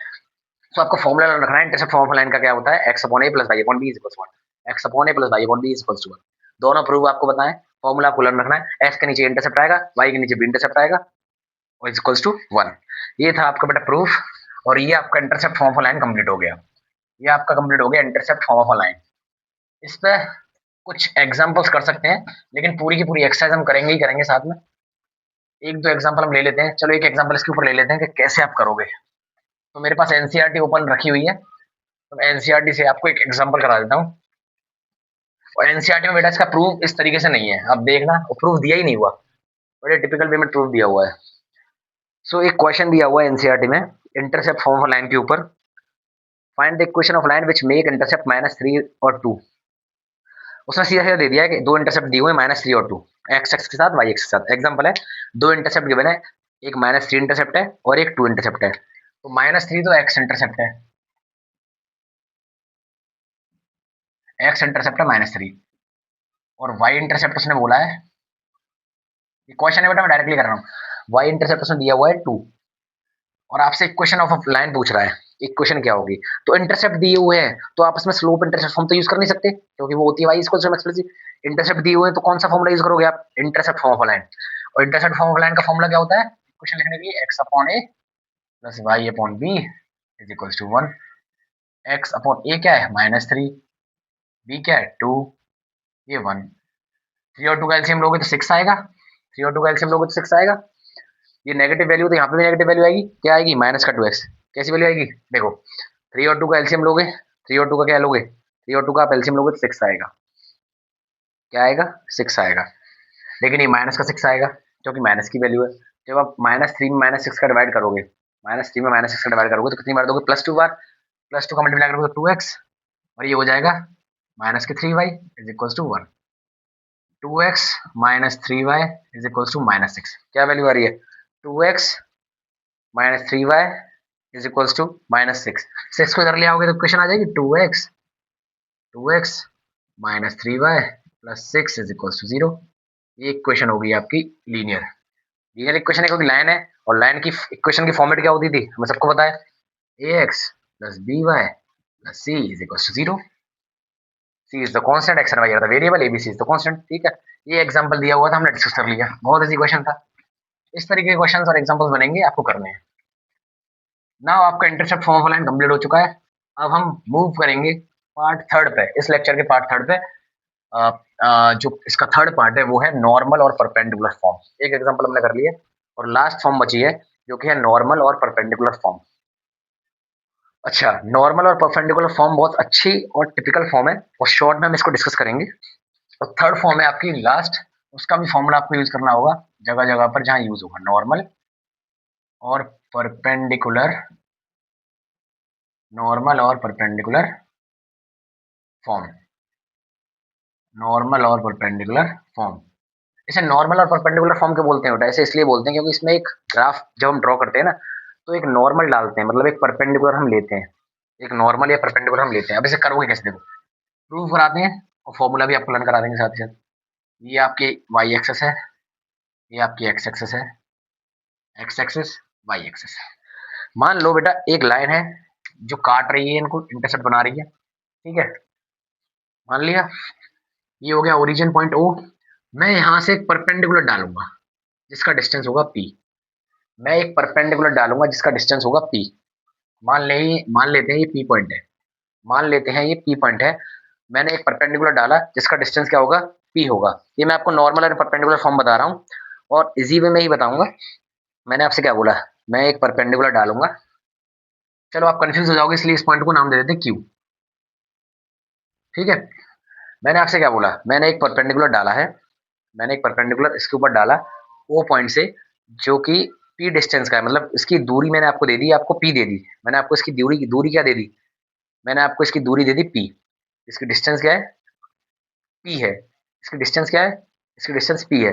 तो आपको फॉर्मूला लर्न रखना है, इंटरसेप्ट फॉर्म ऑफ लाइन का क्या होता है, x upon A plus Y upon B is equals to 1। X upon A plus Y upon B is equals to 1, दोनों प्रूव आपको बताएं। फॉर्मूला आपको लर्न रखना है, एक्स के नीचे इंटरसेप्ट आएगा, वाई के नीचे बी इंटरसेप्ट आएगा, और इज इक्वल्स टू 1। ये था आपका बेटा प्रूफ, और ये आपका intercept form of line complete हो गया। ये आपका कंप्लीट हो गया इंटरसेप्ट फॉर्म ऑफ लाइन। इस पे कुछ एग्जांपल्स कर सकते हैं, लेकिन पूरी की पूरी एक्सरसाइज हम करेंगे ही करेंगे साथ में। एक दो एग्जांपल हम ले लेते हैं, चलो एक एग्जांपल इसके ऊपर ले लेते हैं कि कैसे आप करोगे। तो मेरे पास एनसीईआरटी ओपन रखी हुई है, तो मैं एनसीईआरटी से आपको एक एग्जांपल करा देता हूँ। और एनसीईआरटी में बेटा इसका प्रूफ इस तरीके से नहीं है, अब देखना, वो प्रूफ दिया ही नहीं हुआ, बड़े टिपिकल वे में प्रूफ दिया हुआ है। सो एक क्वेश्चन दिया हुआ है एनसीईआरटी में इंटरसेप्ट फॉर्म ऑफ लाइन के ऊपर, find the equation of line which make intercept -3 और 2। उसने सीधा सीधा दे दिया है कि दो इंटरसेप्ट दिए हुए -3 और 2, एक्स एक्स के साथ वाई एक्स के साथ। एग्जांपल है, दो इंटरसेप्ट गिवन है, एक -3 इंटरसेप्ट है और एक 2 इंटरसेप्ट है। तो -3 तो एक्स इंटरसेप्ट है, एक्स इंटरसेप्ट है -3, और वाई इंटरसेप्ट उसने बोला है, ये क्वेश्चन है बेटा मैं डायरेक्टली कर रहा हूँ, वाई इंटरसेप्ट उसने दिया हुआ है 2, और आपसे इक्वेशन ऑफ लाइन पूछ रहा है, इक्वेशन क्या होगी। तो इंटरसेप्ट दिए हुए हैं तो आप इसमें स्लोप इंटरसेप्ट फॉर्म तो यूज कर नहीं सकते, क्योंकि वो होती है y equal to x plus. Intercept दिए हुए हैं तो कौन सा फॉर्मूला यूज करोगे आप, इंटरसेप्ट फॉर्म ऑफ लाइन। और इंटरसेप्ट फॉर्म ऑफ लाइन का फॉर्मूला क्या होता है इक्वेशन लिखने के लिए, X upon A plus Y upon B is equal to 1। X upon A क्या है -3, बी क्या है 2, ये 1। 3 और 2 का एलसीएम लोगे तो 6 आएगा, 3 और 2 का एलसीएम लोगे तो 6 आएगा। ये नेगेटिव वैल्यू तो यहाँ पे भी नेगेटिव वैल्यू आएगी, क्या आएगी माइनस का 2x। कैसी वैल्यू आएगी देखो, 3 और 2 का एलसीएम लोगे, 3 और 2 का क्या लोगे, 3 और 2 का आप एलसीएम लोगे तो 6 आएगा, क्या आएगा 6 आएगा। लेकिन ये माइनस का 6 आएगा क्योंकि माइनस की वैल्यू है। जब आप -3 में -6 का डिवाइड करोगे, -3 में -6 का डिवाइड करोगे तो कितनी बार दोगे, +2 बार। +2 का मल्टीप्लाई करोगे तो 2x, और ये हो जाएगा -3y is equal to 1। 2x -3y is equal to -6। क्या वैल्यू आ रही है, 2x -3y is equals to -6। 6 को इधर ले आओगे तो इक्वेशन आ जाएगी 2x -3y plus 6 is equals to 0। ये इक्वेशन होगी आपकी लीनियर। लीनियर इक्वेशन है क्योंकि लाइन है, और लाइन की इक्वेशन की फॉर्मेट क्या होती थी हमें सबको पता है, ax plus by plus c is equals to 0। c is the constant, x and y are the variable, abc is the constant. ठीक है, ये एग्जांपल दिया हुआ था, हमने डिस्कस कर लिया, बहुत इजी क्वेश्चन था। इस तरीके के क्वेश्चंस और एग्जांपल्स बनेंगे, आपको करने हैं। नाउ आपका intercept form of line complete हो चुका है। अब हम मूव करेंगे पार्ट थर्ड पे, इस लेक्चर के पार्ट थर्ड पे। जो इसका थर्ड पार्ट है वो है नॉर्मल और परपेंडिकुलर फॉर्म। एक एग्जांपल हमने कर लिया, और लास्ट फॉर्म बची है जो कि है नॉर्मल और परपेंडिकुलर फॉर्म। अच्छा, नॉर्मल और परपेंडिकुलर फॉर्म बहुत अच्छी और टिपिकल फॉर्म है, और शॉर्ट में हम इसको डिस्कस करेंगे। और थर्ड फॉर्म है आपकी लास्ट, उसका भी फॉर्मूला आपको यूज करना होगा जगह जगह पर जहां यूज होगा, नॉर्मल और परपेंडिकुलर, नॉर्मल और परपेंडिकुलर फॉर्म, नॉर्मल और परपेंडिकुलर फॉर्म। इसे नॉर्मल और परपेंडिकुलर फॉर्म क्यों बोलते हैं बेटा, ऐसे इसलिए बोलते हैं क्योंकि इसमें एक ग्राफ जब हम ड्रॉ करते हैं ना, तो एक नॉर्मल डालते हैं, मतलब एक परपेंडिकुलर हम लेते हैं, एक नॉर्मल या परपेंडिकुलर हम लेते हैं। अब इसे करोगे कैसे, देखो प्रूव कराते हैं और फॉर्मूला भी आपको लर्न करा देंगे साथ ही साथ। ये आपकी वाई एक्सेस है, ये आपकी एक्स एक्सेस है, एक्स एक्सेस वाई एक्सेस। मान लो बेटा एक लाइन है जो काट रही है, इनको इंटरसेप्ट बना रही है, ठीक है, मान लिया। ये हो गया ओरिजिन पॉइंट ओ। मैं यहाँ से एक परपेंडिकुलर डालूंगा जिसका डिस्टेंस होगा p। मैं एक परपेंडिकुलर डालूंगा जिसका डिस्टेंस होगा p। मान लेते हैं ये p पॉइंट है, मान लेते हैं ये p पॉइंट है। मैंने एक परपेंडिकुलर डाला जिसका डिस्टेंस क्या होगा, p होगा। ये मैं आपको नॉर्मल और परपेंडिकुलर फॉर्म बता रहा हूँ, और इजी वे में ही बताऊंगा। मैंने आपसे क्या बोला, मैं एक परपेंडिकुलर डालूंगा, चलो आप कंफ्यूज हो जाओगे इसलिए इस पॉइंट को नाम दे देते हैं q। ठीक है, मैंने आपसे क्या बोला, मैंने एक परपेंडिकुलर डाला है, मैंने एक परपेंडिकुलर इसके ऊपर डाला ओ पॉइंट से, जो कि p डिस्टेंस का है, मतलब इसकी दूरी मैंने आपको दे दी, आपको p दे दी, मैंने आपको इसकी दूरी क्या दे दी, मैंने आपको इसकी दूरी दे दी p, इसकी डिस्टेंस क्या है, p है, इसकी डिस्टेंस क्या है, इसकी डिस्टेंस p है।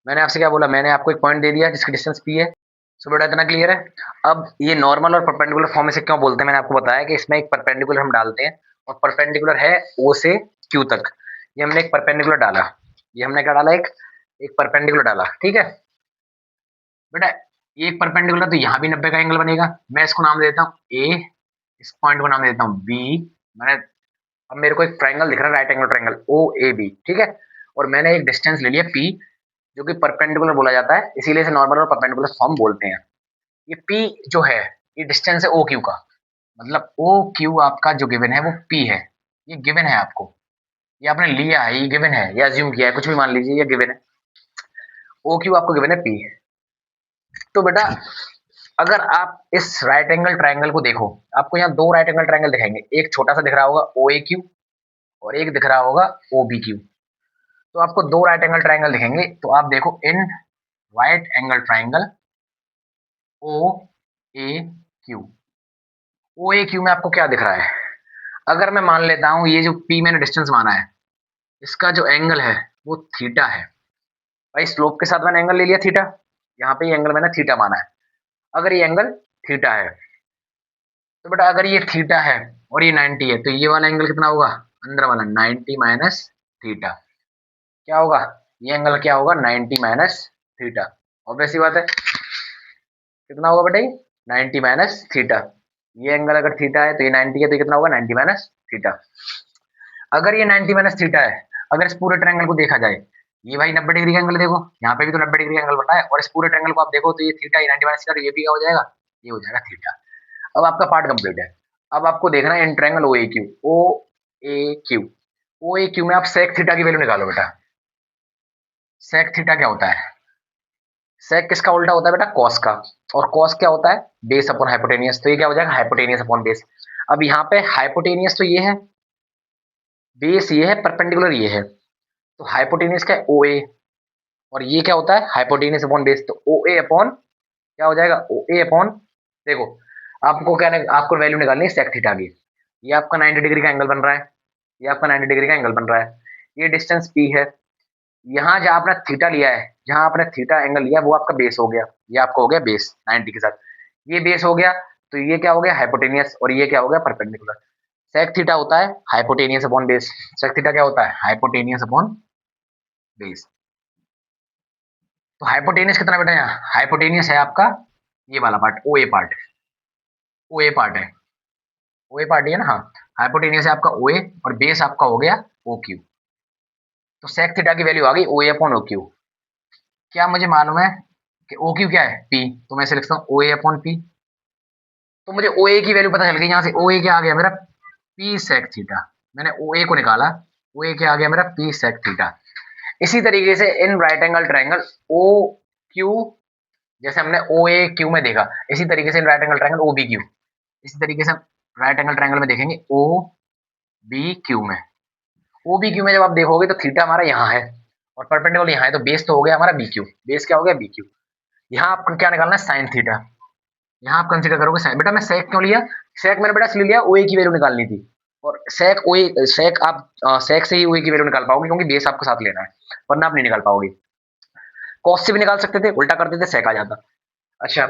मैंने आपसे क्या बोला, मैंने आपको एक पॉइंट दे दिया जिसकी डिस्टेंस p है। सो बेटा इतना क्लियर है। अब ये नॉर्मल और परपेंडिकुलर फॉर्म में से क्यों बोलते हैं, मैंने आपको बताया कि इसमें एक परपेंडिकुलर हम डालते हैं और परपेंडिकुलर है O से Q तक। ये हमने एक परपेंडिकुलर डाला, ये हमने क्या डाला, एक एक परपेंडिकुलर डाला, ठीक है बेटा। ये एक परपेंडिकुलर तो यहाँ भी 90 का एंगल बनेगा। मैं इसको नाम देता हूँ A, इस पॉइंट को नाम देता हूँ B। मैंने अब मेरे को एक ट्राइंगल दिख रहा है, राइट एंगल ट्राइंगल OAB, ठीक है। और मैंने एक डिस्टेंस ले लिया P जो कि परपेंडिकुलर बोला जाता है, इसीलिए इसे नॉर्मल और परपेंडिकुलर फॉर्म बोलते हैं। ये P जो है ये डिस्टेंस है OQ का, मतलब OQ आपका जो गिवन है वो P है, ये गिवन है आपको, ये आपने लिया है, ये गिवन है या अज्यूम किया है, कुछ भी मान लीजिए, ये गिवन है। OQ आपको गिवन है P। तो बेटा अगर आप इस राइट एंगल ट्राइंगल को देखो, आपको यहाँ दो राइट एंगल ट्राइंगल दिखाएंगे, एक छोटा सा दिख रहा होगा OAQ और एक दिख रहा होगा OBQ। तो आपको दो राइट एंगल ट्राइंगल दिखेंगे, तो आप देखो इन right angle triangle OAQ, OAQ में आपको क्या दिख रहा है। अगर मैं मान लेता हूं ये जो P मैंने डिस्टेंस माना है, इसका जो एंगल है वो थीटा है। भाई स्लोप के साथ मैंने एंगल ले लिया थीटा, यहाँ पे ये एंगल मैंने थीटा माना है। अगर ये एंगल थीटा है तो बेटा अगर ये थीटा है और ये 90 है, तो ये वाला एंगल कितना होगा, अंदर वाला 90 माइनस थीटा। क्या होगा, ये एंगल क्या होगा, 90 माइनस थीटा। ऑब्वियस सी बात है, कितना होगा बेटा, ये 90 माइनस थीटा। ये एंगल अगर थीटा है तो ये 90 है, तो ये कितना होगा, 90 माइनस थीटा। अगर ये 90 माइनस थीटा है, अगर इस पूरे ट्रायंगल को देखा जाए, ये भाई 90 डिग्री का एंगल देखो, यहाँ पे भी तो 90 डिग्री का एंगल बन रहा है, और इस पूरे ट्रायंगल को आप देखो तो ये थीटा, ये 90 माइनस थीटा, तो ये भी क्या हो जाएगा, ये हो जाएगा थीटा। अब आपका पार्ट कंप्लीट है। अब आपको देखना है in triangle O A Q, O A Q, O A Q में आप सेक थीटा की वैल्यू निकालो बेटा। सेक थीटा क्या होता है, सेक किसका उल्टा होता है बेटा, कॉस का, और कॉस क्या होता है, बेस अपॉन हाइपोटेनियस, तो ये क्या हो जाएगा, हाइपोटेनियस अपॉन बेस। अब यहाँ पे हाइपोटेनियस तो ये है, बेस ये है, परपेंडिकुलर ये है, तो हाइपोटेनियस का ओ ए, और ये क्या होता है, हाइपोटेनियस अपॉन बेस, तो ओ ए अपॉन क्या हो जाएगा, ओ ए अपॉन, देखो आपको क्या आपको वैल्यू निकालनी है सेक थीटा की। ये आपका 90 डिग्री का एंगल बन रहा है, ये आपका 90 डिग्री का एंगल बन रहा है, ये डिस्टेंस पी है। यहाँ जहाँ आपने थीटा लिया है, जहाँ आपने थीटा एंगल लिया वो आपका बेस हो गया, ये आपका हो गया बेस 90 के साथ, ये बेस हो गया, तो ये क्या हो गया हाइपोटेनियस, और ये क्या हो गया परपेंडिकुलर। सेक थीटा होता है hypotenuse upon base, sec theta क्या होता है, हाइपोटेनियस अपॉन बेस। तो हाइपोटेनियस कितना बेटा, यहाँ हाइपोटेनियस है आपका ये वाला part, O A part, O A part है, ओ ए पार्ट है ना, हाँ। हाइपोटेनियस है आपका ओ ए और बेस आपका हो गया ओ क्यू। तो सेक थीटा की वैल्यू आ गई ओ ए अपॉन ओ क्यू। क्या मुझे मालूम है कि ओ क्यू क्या है, पी, तो मैं इसे लिखता हूँ ओ ए अपॉन पी। तो मुझे ओ ए की वैल्यू पता चल गई, यहाँ से ओ ए क्या आ गया मेरा, पी सेक थीटा। मैंने ओ ए को निकाला, ओ ए क्या आ गया मेरा, पी सेक थीटा। इसी तरीके से in right angle triangle O Q, जैसे हमने ओ ए क्यू में देखा, इसी तरीके से in right angle triangle O B Q, इसी तरीके से हम राइट एंगल ट्राइंगल में देखेंगे ओ बी क्यू में। ओ बी क्यू में जब आप देखोगे तो थीटा हमारा यहाँ है और परपेंडिकुलर यहाँ है, तो बेस तो हो गया हमारा बी क्यू, बेस क्या हो गया बी क्यू। यहाँ आपको क्या निकालना है, साइन थीटा। यहाँ आप कंसीडर करोगे साइन, बेटा मैं सेक क्यों लिया, सेक मैंने बेटा इसलिए लिया ओ ए की वैल्यू निकालनी थी, और सेक ओ ए, सेक आप सेक से ही ओ ए की वैल्यू निकाल पाओगे क्योंकि बेस आपको साथ लेना है, वरना आप नहीं निकाल पाओगे। कॉस से भी निकाल सकते थे, उल्टा कर देते सेक आ जाता। अच्छा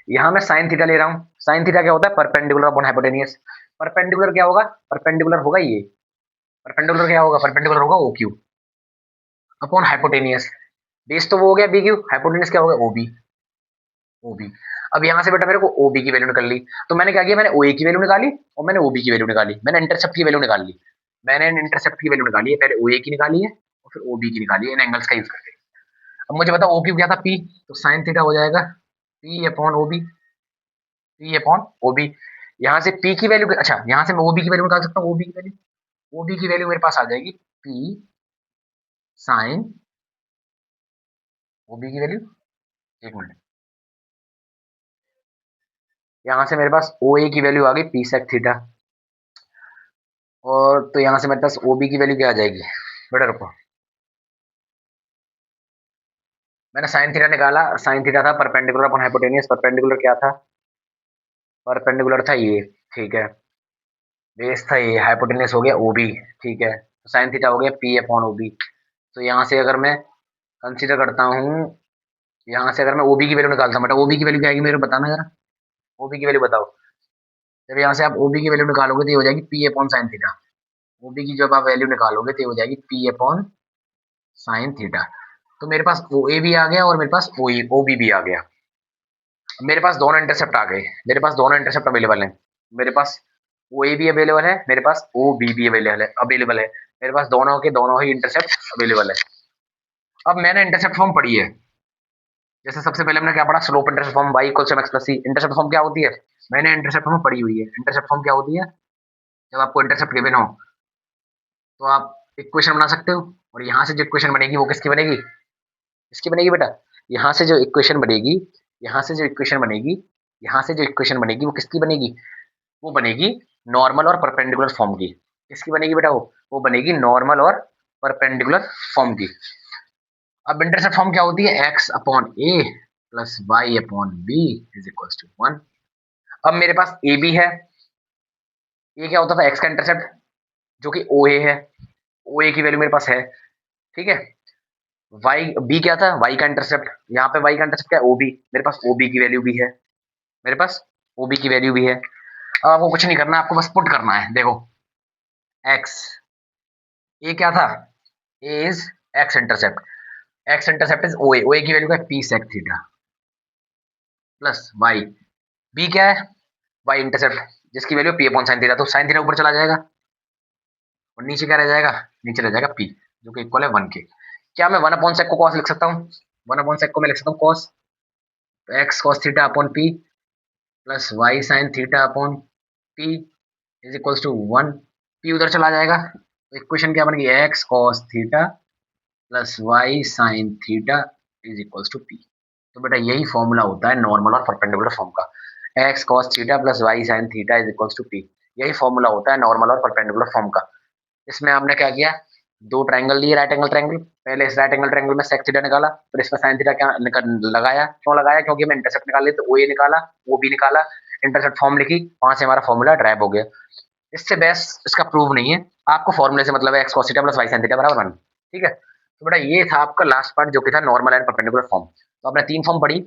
यहाँ मैं साइन थीटा ले रहा हूँ, साइन थीटा क्या होता है, परपेंडिकुलर अपॉन हाइपोटेनियस। परपेंडिकुलर क्या होगा, परपेंडिकुलर होगा ये, परपेंडिकुलर क्या होगा, परपेंडिकुलर होगा O Q upon hypotenuse. Base तो वो हो गया बी क्यू, हाइपोटेनियस क्या होगा, ओबी, ओबी। अब यहाँ से बेटा मेरे को ओबी की वैल्यू निकल ली, तो मैंने क्या किया, मैंने ओ ए की वैल्यू निकाली और मैंने ओबी की वैल्यू निकाली, मैंने इंटरसेप्ट की वैल्यू निकाल ली। मैंने इंटरसेप्ट की वैल्यू निकाली है, पहले ओ ए की निकाली है और फिर ओबी की निकाली है, इन एंगल्स का यूज करके। अब मुझे बताओ ओ क्यू क्या था, पी, तो साइन थीटा हो जाएगा p upon OB, p upon OB. यहाँ से पी की वैल्यू, अच्छा यहाँ से मैं ओबी की वैल्यू निकाल सकता हूँ, ओबी की वैल्यू, ओबी की वैल्यू मेरे पास आ जाएगी पी साइन ओबी की वैल्यू, एक मिनट, यहाँ से मेरे पास ओ ए की वैल्यू आ गई पी सेक थीटा, और तो यहाँ से मेरे पास ओबी की वैल्यू क्या आ जाएगी, बेटा रुको, मैंने साइन थीटा निकाला, साइन थीटा था परपेंडिकुलर अपॉन हाइपोटेनियस, परपेंडिकुलर क्या था, परपेंडिकुलर था ये, ठीक है। बेस था ये, हाइपोटेन्यूस हो गया ओबी, ठीक है, तो साइन थीटा हो गया पी अपॉन ओबी। तो यहाँ से अगर मैं कंसीडर करता हूँ, यहाँ से अगर मैं ओबी की वैल्यू निकालता हूँ, बेटा ओबी की वैल्यू क्या आएगी मेरे को बताना जरा, ओबी की वैल्यू बताओ। जब यहाँ से आप ओबी की वैल्यू निकालोगे तो ये हो जाएगी पी अपॉन साइन थीटा। ओबी की जब आप वैल्यू निकालोगे तो ये हो जाएगी पी अपॉन साइन थीटा। तो मेरे पास ओ ए भी आ गया और मेरे पास ओ ओ बी भी आ गया। मेरे पास दोनों इंटरसेप्ट आ गए, मेरे पास दोनों इंटरसेप्ट अवेलेबल हैं। मेरे पास ओ ए भी अवेलेबल है, मेरे पास ओ बी भी अवेलेबल है। मेरे पास दोनों के दोनों ही इंटरसेप्ट अवेलेबल है। अब मैंने इंटरसेप्ट फॉर्म पढ़ी है। जैसे सबसे पहले हमने क्या पढ़ा, slope intercept form y equals mx plus C. Intercept form क्या होती है, मैंने इंटरसेप्ट फॉर्म पढ़ी हुई है। इंटरसेप्ट फॉर्म क्या होती है, जब आपको इंटरसेप्ट गिवन हो तो आप इक्वेशन बना सकते हो, और यहाँ से जो इक्वेशन बनेगी वो किसकी बनेगी, इसकी बनेगी बेटा। यहाँ से जो इक्वेशन बनेगी, यहाँ से जो इक्वेशन बनेगी, यहाँ से जो इक्वेशन बनेगी वो किसकी बनेगी, वो बनेगी नॉर्मल और परपेंडिकुलर फॉर्म की। किसकी बनेगी बेटा, वो बनेगी नॉर्मल और परपेंडिकुलर फॉर्म की। अब इंटरसेप्ट फॉर्म क्या होती है, x upon A plus Y upon B is equal to 1। अब मेरे पास ए बी है, ये क्या होता था x का इंटरसेप्ट जो कि ओ ए है, ओ ए की वैल्यू मेरे पास है, ठीक है। वाई बी क्या था, वाई का इंटरसेप्ट, यहाँ पे वाई का इंटरसेप्ट क्या है, ओ बी, मेरे पास ओ बी की वैल्यू भी है, मेरे पास ओ बी की वैल्यू भी है। अब आपको कुछ नहीं करना, आपको बस पुट करना है। देखो x, ए क्या था, a is x intercept is O A की वैल्यू क्या है, p sec theta plus y, b क्या है, वाई इंटरसेप्ट जिसकी value p upon sine theta, तो साइन थीटा ऊपर चला जाएगा और नीचे क्या रह जाएगा, नीचे रह जाएगा पी, जो कि इक्वल है 1 के। क्या मैं 1 अपॉन सेक को कॉस लिख सकता हूँ, 1 अपॉन सेक को मैं लिख सकता हूँ cos, x cos theta upon p plus y sine theta upon p is equals to 1। P उधर चला जाएगा तो इक्वेशन क्या बनेगी, x cos theta plus y sine theta is equals to p. तो बेटा यही फॉर्मूला होता है नॉर्मल और परपेंडिकुलर फॉर्म का, x cos theta plus y sine theta is equals to p. यही फॉर्मूला होता है नॉर्मल और परपेंडिकुलर फॉर्म का। इसमें हमने क्या किया, दो ट्रायंगल लिए, राइट एंगल ट्रायंगल, पहले इस राइट एंगल ट्रायंगल में सेक थीटा निकाला, फिर इसमें साइन थीटा क्या लगाया, क्यों लगाया, क्योंकि हमें इंटरसेप्ट निकाले, तो ओ ए निकाला, ओ बी निकाला, इंटरसेप्ट फॉर्म लिखी, वहां से हमारा फॉर्मूला ड्राइव हो गया। इससे बेस्ट इसका प्रूव नहीं है, आपको फॉर्मूले से मतलब है x cos theta plus y sine theta बराबर 1, ठीक है। तो बेटा ये था आपका लास्ट पार्ट जो कि था नॉर्मल एंड परपेंडिकुलर फॉर्म। तो आपने 3 फॉर्म पढ़ी,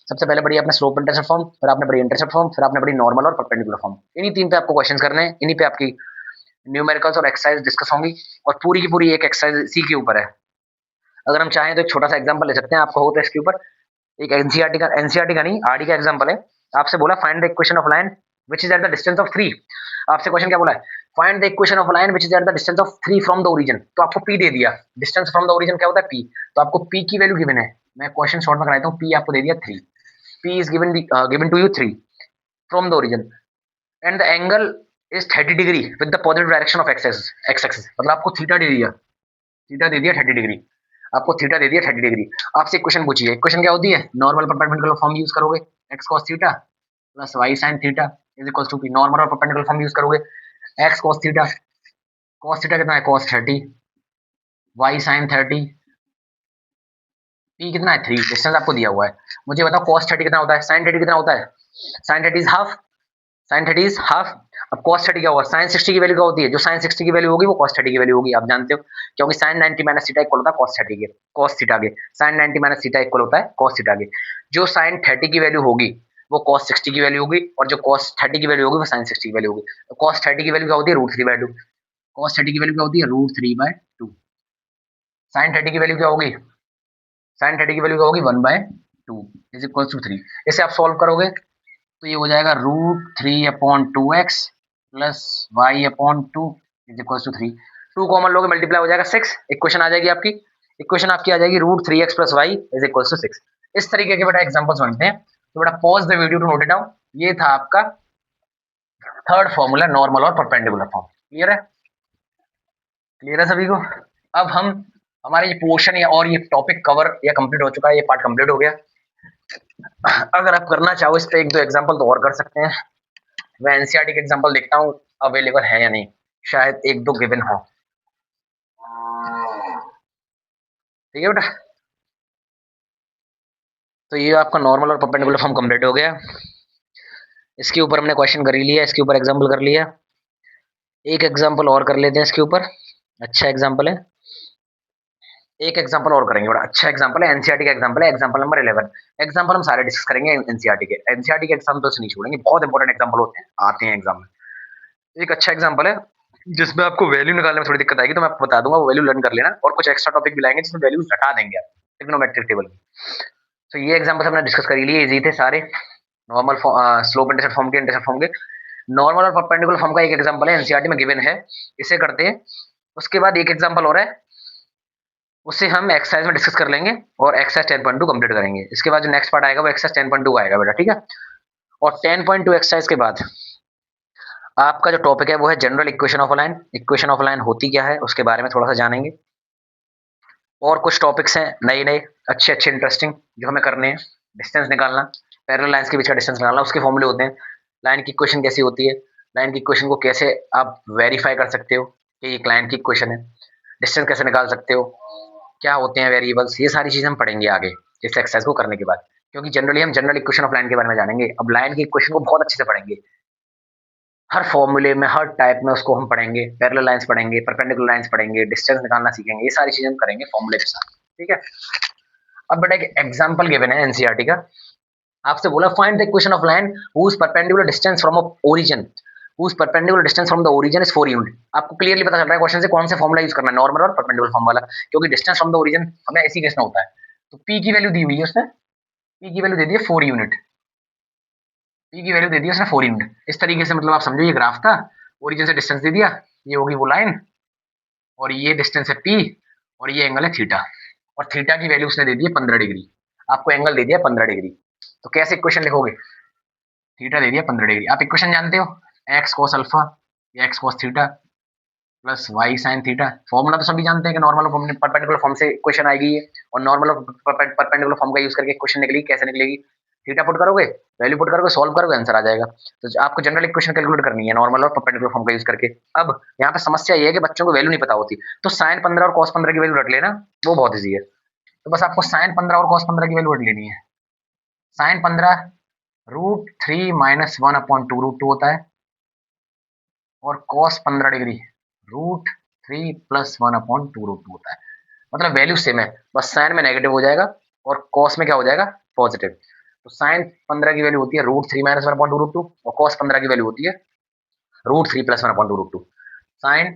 सबसे पहले पढ़ी आपने स्लोप इंटरसेप्ट फॉर्म, फिर आपने पढ़ी इंटरसेप्ट फॉर्म, फिर आपने पढ़ी नॉर्मल और परपेंडिकुलर फॉर्म। इन्हीं 3 पे आपको क्वेश्चंस करने हैं, इन्हीं पे आपकी न्यूमेरिकल्स और एक्सरसाइज डिस्कस होंगी, और पूरी की पूरी एक एक्सरसाइज इसी के ऊपर है। अगर हम चाहें तो एक छोटा सा एग्जांपल ले सकते हैं, आपको हो तो इसके ऊपर एक एनसीईआरटी का नहीं आरडी का एग्जांपल है। आपसे बोला find the equation of line which is at the distance of 3। आपसे क्वेश्चन क्या बोला है, find the equation of line which is at the distance of 3 from the origin. तो आपको पी दे दिया, डिस्टेंस फ्रॉम द ओरिजिन क्या होता है, पी। तो आपको पी की वैल्यू गिवन है, मैं क्वेश्चन शॉर्ट में कराता हूँ, पी आपको दे दिया 3, p is given to you 3 from the origin and the angle is 30 degree with the positive direction of x axis. मतलब आपको थीटा दे दिया, थीटा दे दिया 30 डिग्री, आपको थीटा दे दिया 30 डिग्री। आपसे क्वेश्चन पूछिए, क्वेश्चन क्या होती है, नॉर्मल परपेंडिकुलर फॉर्म यूज करोगे, x cos theta plus y sine theta is equal to p. Normal और परपेंडिकुलर फॉर्म यूज करोगे, एक्स कॉस थीटा कितना है कॉस 30, वाई साइन 30, पी कितना है 3, डिस्टेंस आपको दिया हुआ है। मुझे बताओ कॉस 30 कितना होता है, साइन 30 कितना होता है, sine 30 is half, sine 30 is half. अब cos 30 क्या होगा, साइन 60 की वैल्यू क्या होती है, जो साइन 60 की वैल्यू होगी वो cos 30 की वैल्यू होगी, आप जानते हो, क्योंकि साइन 90 माइनस थीटा इक्वल होता है cos 30 के, cos थीटा के, साइन 90 माइनस थीटा इक्वल होता है cos थीटा के। जो साइन 30 की वैल्यू होगी वो cos 60 की वैल्यू होगी, और जो cos 30 की वैल्यू होगी वो साइन 60 की वैल्यू होगी। तो cos 30 की वैल्यू क्या होती है, √3/2, cos 30 की वैल्यू क्या होती है, √3/2। साइन 30 की वैल्यू क्या होगी, साइन 30 की वैल्यू क्या होगी 1/2 इज इक्वल टू 3। इसे आप सॉल्व करोगे तो ये हो जाएगा √3/2x plus y/2 is equal to 3। 2 common लोगे मल्टीप्लाई हो जाएगा 6, इक्वेशन आ जाएगी आपकी, इक्वेशन आपकी आ जाएगी √3x plus y is equal to 6। इस तरीके के बेटा एग्जांपल्स बनते हैं। तो बेटा pause the video to note it down. ये था आपका थर्ड फॉर्मूला, नॉर्मल और परपेंडिकुलर फॉर्म। क्लियर है, क्लियर है सभी को। अब हम हमारे ये पोर्शन या और ये टॉपिक कवर या कंप्लीट हो चुका है, ये पार्ट कंप्लीट हो गया। अगर आप करना चाहो इस पे 1-2 एग्जांपल तो और कर सकते हैं। मैं एनसीईआरटी के एग्जांपल देखता हूँ अवेलेबल है या नहीं, शायद 1-2 गिवन हो। ठीक है बेटा, तो ये आपका नॉर्मल और परपेंडिकुलर फॉर्म कंप्लीट हो गया। इसके ऊपर हमने क्वेश्चन कर ही लिया, इसके ऊपर एग्जांपल कर लिया। एक एग्जांपल और कर लेते हैं इसके ऊपर, अच्छा एग्जांपल है, एक एग्जांपल और करेंगे, बड़ा अच्छा एग्जांपल है, एनसीईआरटी का एग्जांपल है, एग्जांपल नंबर 11। एग्जांपल हम सारे डिस्कस करेंगे एनसीईआरटी के एग्जांपल तो नहीं छोड़ेंगे, बहुत इंपॉर्टेंट एग्जांपल होते हैं, आते हैं एग्जाम में। एक अच्छा एग्जांपल है जिसमें आपको वैल्यू निकालने में थोड़ी दिक्कत आएगी, तो मैं आपको बता दूंगा, वो वैल्यू लर्न कर लेना, और कुछ एक्स्ट्रा टॉपिक भी लाएंगे जिसमें वैल्यूज हटा देंगे आप ट्रिग्नोमेट्रिक टेबल में। तो ये एग्जांपल हमने डिस्कस कर लिए, इजी थे सारे, नॉर्मल स्लोप इंटरसेप्ट फॉर्म के, इंटरसेप्ट फॉर्म के। नॉर्मल और परपेंडिकुलर फॉर्म का एक एग्जांपल है, एनसीईआरटी में गिवन है, इसे करते हैं। उसके बाद एक एग्जांपल और है, उससे हम एक्सरसाइज में डिस्कस कर लेंगे, और एक्सरसाइज 10.2 कंप्लीट करेंगे। इसके बाद जो नेक्स्ट पार्ट आएगा वो एक्सरसाइज 10.2 आएगा बेटा, ठीक है। और 10.2 एक्सरसाइज के बाद आपका जो टॉपिक है वो है general equation of a line. Equation of a line होती क्या है उसके बारे में थोड़ा सा जानेंगे, और कुछ टॉपिक्स हैं नए नए अच्छे अच्छे इंटरेस्टिंग जो हमें करने हैं। डिस्टेंस निकालना, पैरेलल लाइंस के बीच का डिस्टेंस निकालना, उसके फॉर्मूले होते हैं। लाइन की इक्वेशन कैसी होती है, लाइन की इक्वेशन को कैसे आप वेरीफाई कर सकते हो कि ये लाइन की इक्वेशन है, डिस्टेंस कैसे निकाल सकते हो, क्या होते हैं वेरिएबल्स, ये सारी चीजें हम पढ़ेंगे आगे इस एक्सरसाइज को करने के बाद। क्योंकि जनरली हम जनरल इक्वेशन ऑफ लाइन के बारे में जानेंगे, अब लाइन की इक्वेशन को बहुत अच्छे से पढ़ेंगे, हर फॉर्मूले में हर टाइप में उसको हम पढ़ेंगे, पैरेलल लाइंस पढ़ेंगे, परपेंडिकुलर लाइंस पढ़ेंगे, डिस्टेंस निकालना सीखेंगे, ये सारी चीजें हम करेंगे फॉर्मूले के साथ, ठीक है। अब बेटा एक एग्जांपल गिवन है एनसीईआरटी का, आपसे बोला find the equation of line whose perpendicular distance from a origin whose perpendicular distance from the origin is 4 unit. आपको क्लियरली पता चल रहा है क्वेश्चन से कौन से फॉर्मूला यूज करना है, नॉर्मल और परपेंडिकुलर फॉर्म वाला, क्योंकि डिस्टेंस फ्रॉम द ओरिजिन हमें ऐसी केस में होता है। तो पी की वैल्यू दी हुई है उसने, पी की वैल्यू दे दी है 4 यूनिट, पी की वैल्यू दे दी है उसने 4 यूनिट। इस तरीके से मतलब आप समझो ये ग्राफ था, ओरिजिन से डिस्टेंस दे दिया, ये होगी वो लाइन, और ये डिस्टेंस है पी, और ये एंगल है थीटा, और थीटा की वैल्यू उसने दे दी है 15 डिग्री, आपको एंगल दे दिया 15 डिग्री। तो कैसे इक्वेशन लिखोगे, थीटा दे दिया 15 डिग्री, आप इक्वेशन जानते हो, एक्स कॉस अल्फा या x cos theta plus y sine theta. Formula तो सभी जानते हैं कि नॉर्मल और परपेंडिकुलर फॉर्म से इक्वेशन आएगी ये, और नॉर्मल और परपेंडिकुलर फॉर्म का यूज करके इक्वेशन निकलेगी, कैसे निकलेगी, थीटा पुट करोगे, वैल्यू पुट करोगे, सॉल्व करोगे, आंसर आ जाएगा। तो आपको जनरल इक्वेशन कैलकुलेट करनी है नॉर्मल और परपेंडिकुलर फॉर्म का यूज करके। अब यहाँ पे समस्या ये है कि बच्चों को वैल्यू नहीं पता होती, तो साइन 15 और कॉस 15 की वैल्यू रख लेना, वो बहुत ईजी है। तो बस आपको साइन 15 और कॉस 15 की वैल्यू रख लेनी है। साइन 15 √3 - 1/2 √2 होता है, और कॉस 15 डिग्री √3 + 1/2 √2 होता है। मतलब वैल्यू सेम है, बस साइन में नेगेटिव हो जाएगा और कॉस में क्या हो जाएगा, पॉजिटिव। तो साइन 15 की वैल्यू होती है √3 - 1/2 √2, और कॉस 15 की वैल्यू होती है √3 + 1/2 √2। साइन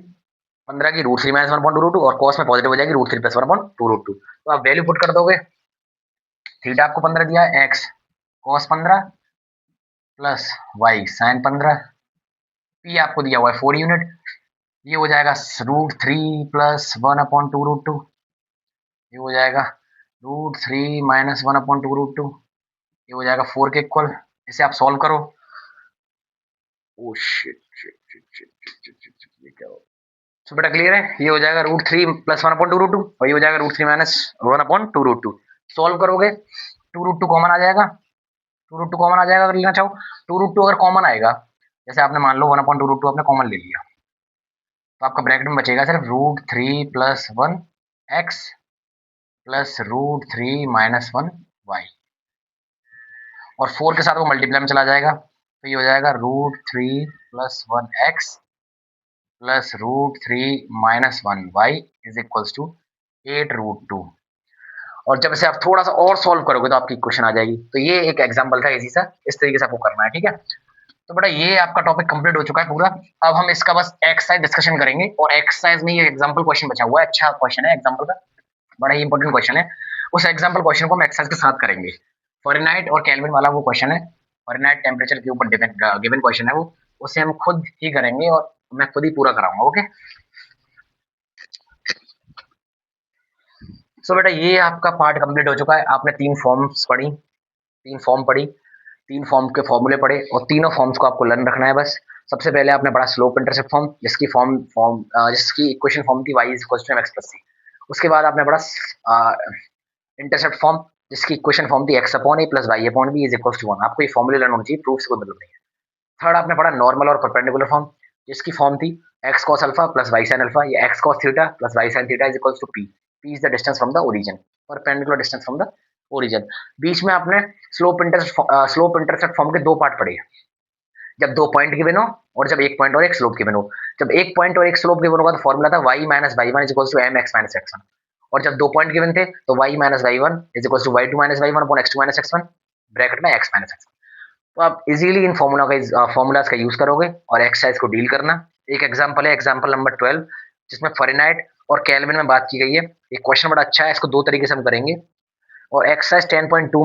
15 की √3 - 1/2 √2, और कॉस में पॉजिटिव हो जाएगी √3 + 1/2 √2। तो आप वैल्यू पुट कर दोगे, थीटा आपको 15 दिया है, x cos 15 plus y sine 15, p आपको दिया हुआ है 4 यूनिट, ये हो जाएगा √3 + 1/2 √2, ये हो जाएगा √3 - 1/2 √2, ये हो जाएगा 4 के इक्वल। इसे आप सॉल्व करो, oh shit shit shit shit shit shit shit, ये क्या हो, सो बेटा क्लियर है, ये हो जाएगा √3 + 1/2 √2, और ये हो जाएगा √3 - 1/2 √2। सॉल्व करोगे 2 √2 कॉमन आ जाएगा, 2 √2 कॉमन आ जाएगा अगर लेना चाहो। 2 √2 अगर कॉमन आएगा, जैसे आपने मान लो 1/2 √2 आपने कॉमन ले लिया, तो आपका ब्रैकेट में बचेगा सिर्फ √3 + 1 एक्स प्लस √3 - 1 वाई, और 4 के साथ वो मल्टीप्लाई में चला जाएगा, तो ये हो जाएगा √3 + 1 x plus √3 - 1 y is equals to 8 √2। और जब इसे आप थोड़ा सा और सॉल्व करोगे तो आपकी इक्वेशन आ जाएगी। तो ये एक एग्जांपल था इजी सा, इस तरीके से आपको करना है, ठीक है। तो बेटा ये आपका टॉपिक कंप्लीट हो चुका है पूरा। अब हम इसका बस एक्सरसाइज डिस्कशन करेंगे, और एक्सरसाइज में ये एग्जांपल क्वेश्चन बचा हुआ है, अच्छा क्वेश्चन है एग्जांपल का, बड़ा ही इंपॉर्टेंट क्वेश्चन है। उस एग्जांपल क्वेश्चन को हम एक्सरसाइज के साथ करेंगे। फॉरेनहाइट और केल्विन वाला वो क्वेश्चन है, फॉरेनहाइट टेम्परेचर के ऊपर गिवन क्वेश्चन है वो, उसे हम खुद ही करेंगे और मैं खुद ही पूरा कराऊंगा, ओके। सो बेटा ये आपका पार्ट कंप्लीट हो चुका है, आपने 3 फॉर्म पढ़ी, 3 फॉर्म के फॉर्मूले पढ़े, और तीनों फॉर्म्स को आपको लर्न रखना है बस। सबसे पहले आपने पढ़ा स्लोप इंटरसेप्ट फॉर्म, जिसकी जिसकी इक्वेशन फॉर्म थी y = mx + c। उसके बाद आपने पढ़ा इंटरसेप्ट फॉर्म, जिसकी इक्वेशन फॉर्म थी x/a + y/b is equal to 1। आपको ये फॉर्मूले लर्न होनी चाहिए, प्रूफ से कोई मतलब नहीं है। थर्ड आपने पढ़ा नॉर्मल और परपेंडिकुलर फॉर्म, जिसकी फॉर्म थी x cos alpha + y sin alpha या x cos theta + y sin theta is equal to p। p is the distance from the origin, perpendicular distance from the origin. बीच में आपने slope intercept form के 2 part पढ़े, जब 2 point given हो और जब 1 पॉइंट और 1 स्लोप गिवन हो। जब 1 पॉइंट और 1 स्लोप गिवन होगा तो फॉर्मूला था y minus y1 is equals to mx minus x1, और जब 2 पॉइंट गिवन थे तो y minus y1 is equals to y2 minus y1 upon x2 minus x1 bracket में x माइनस x1। तो आप इजीली इन फॉर्मूलाज का यूज करोगे और एक्सरसाइज को डील करना। एक एग्जांपल है, एग्जांपल नंबर 12, जिसमें फ़ारेनहाइट और केल्विन में बात की गई है। एक क्वेश्चन बड़ा अच्छा है, इसको दो तरीके से हम करेंगे। और एक्सरसाइज 10.2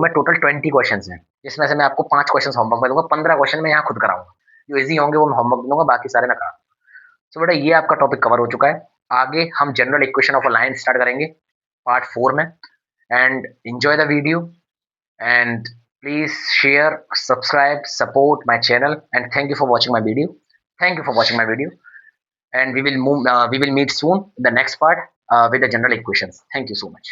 में टोटल 20 क्वेश्चंस हैं, जिसमें से मैं आपको 5 क्वेश्चंस होमवर्क में दूंगा, 15 क्वेश्चन मैं यहाँ खुद कराऊंगा। जो इजी होंगे वो मैं होमवर्क दूंगा, बाकी सारे मैं कराऊंगा। सो बेटा ये आपका टॉपिक कवर हो चुका है। आगे हम general equation of a line start करेंगे पार्ट 4 में। And enjoy the video and please share, subscribe, support my channel, and thank you for watching my video. Thank you for watching my video, and we will meet soon in the next part with the general equations. Thank you so much.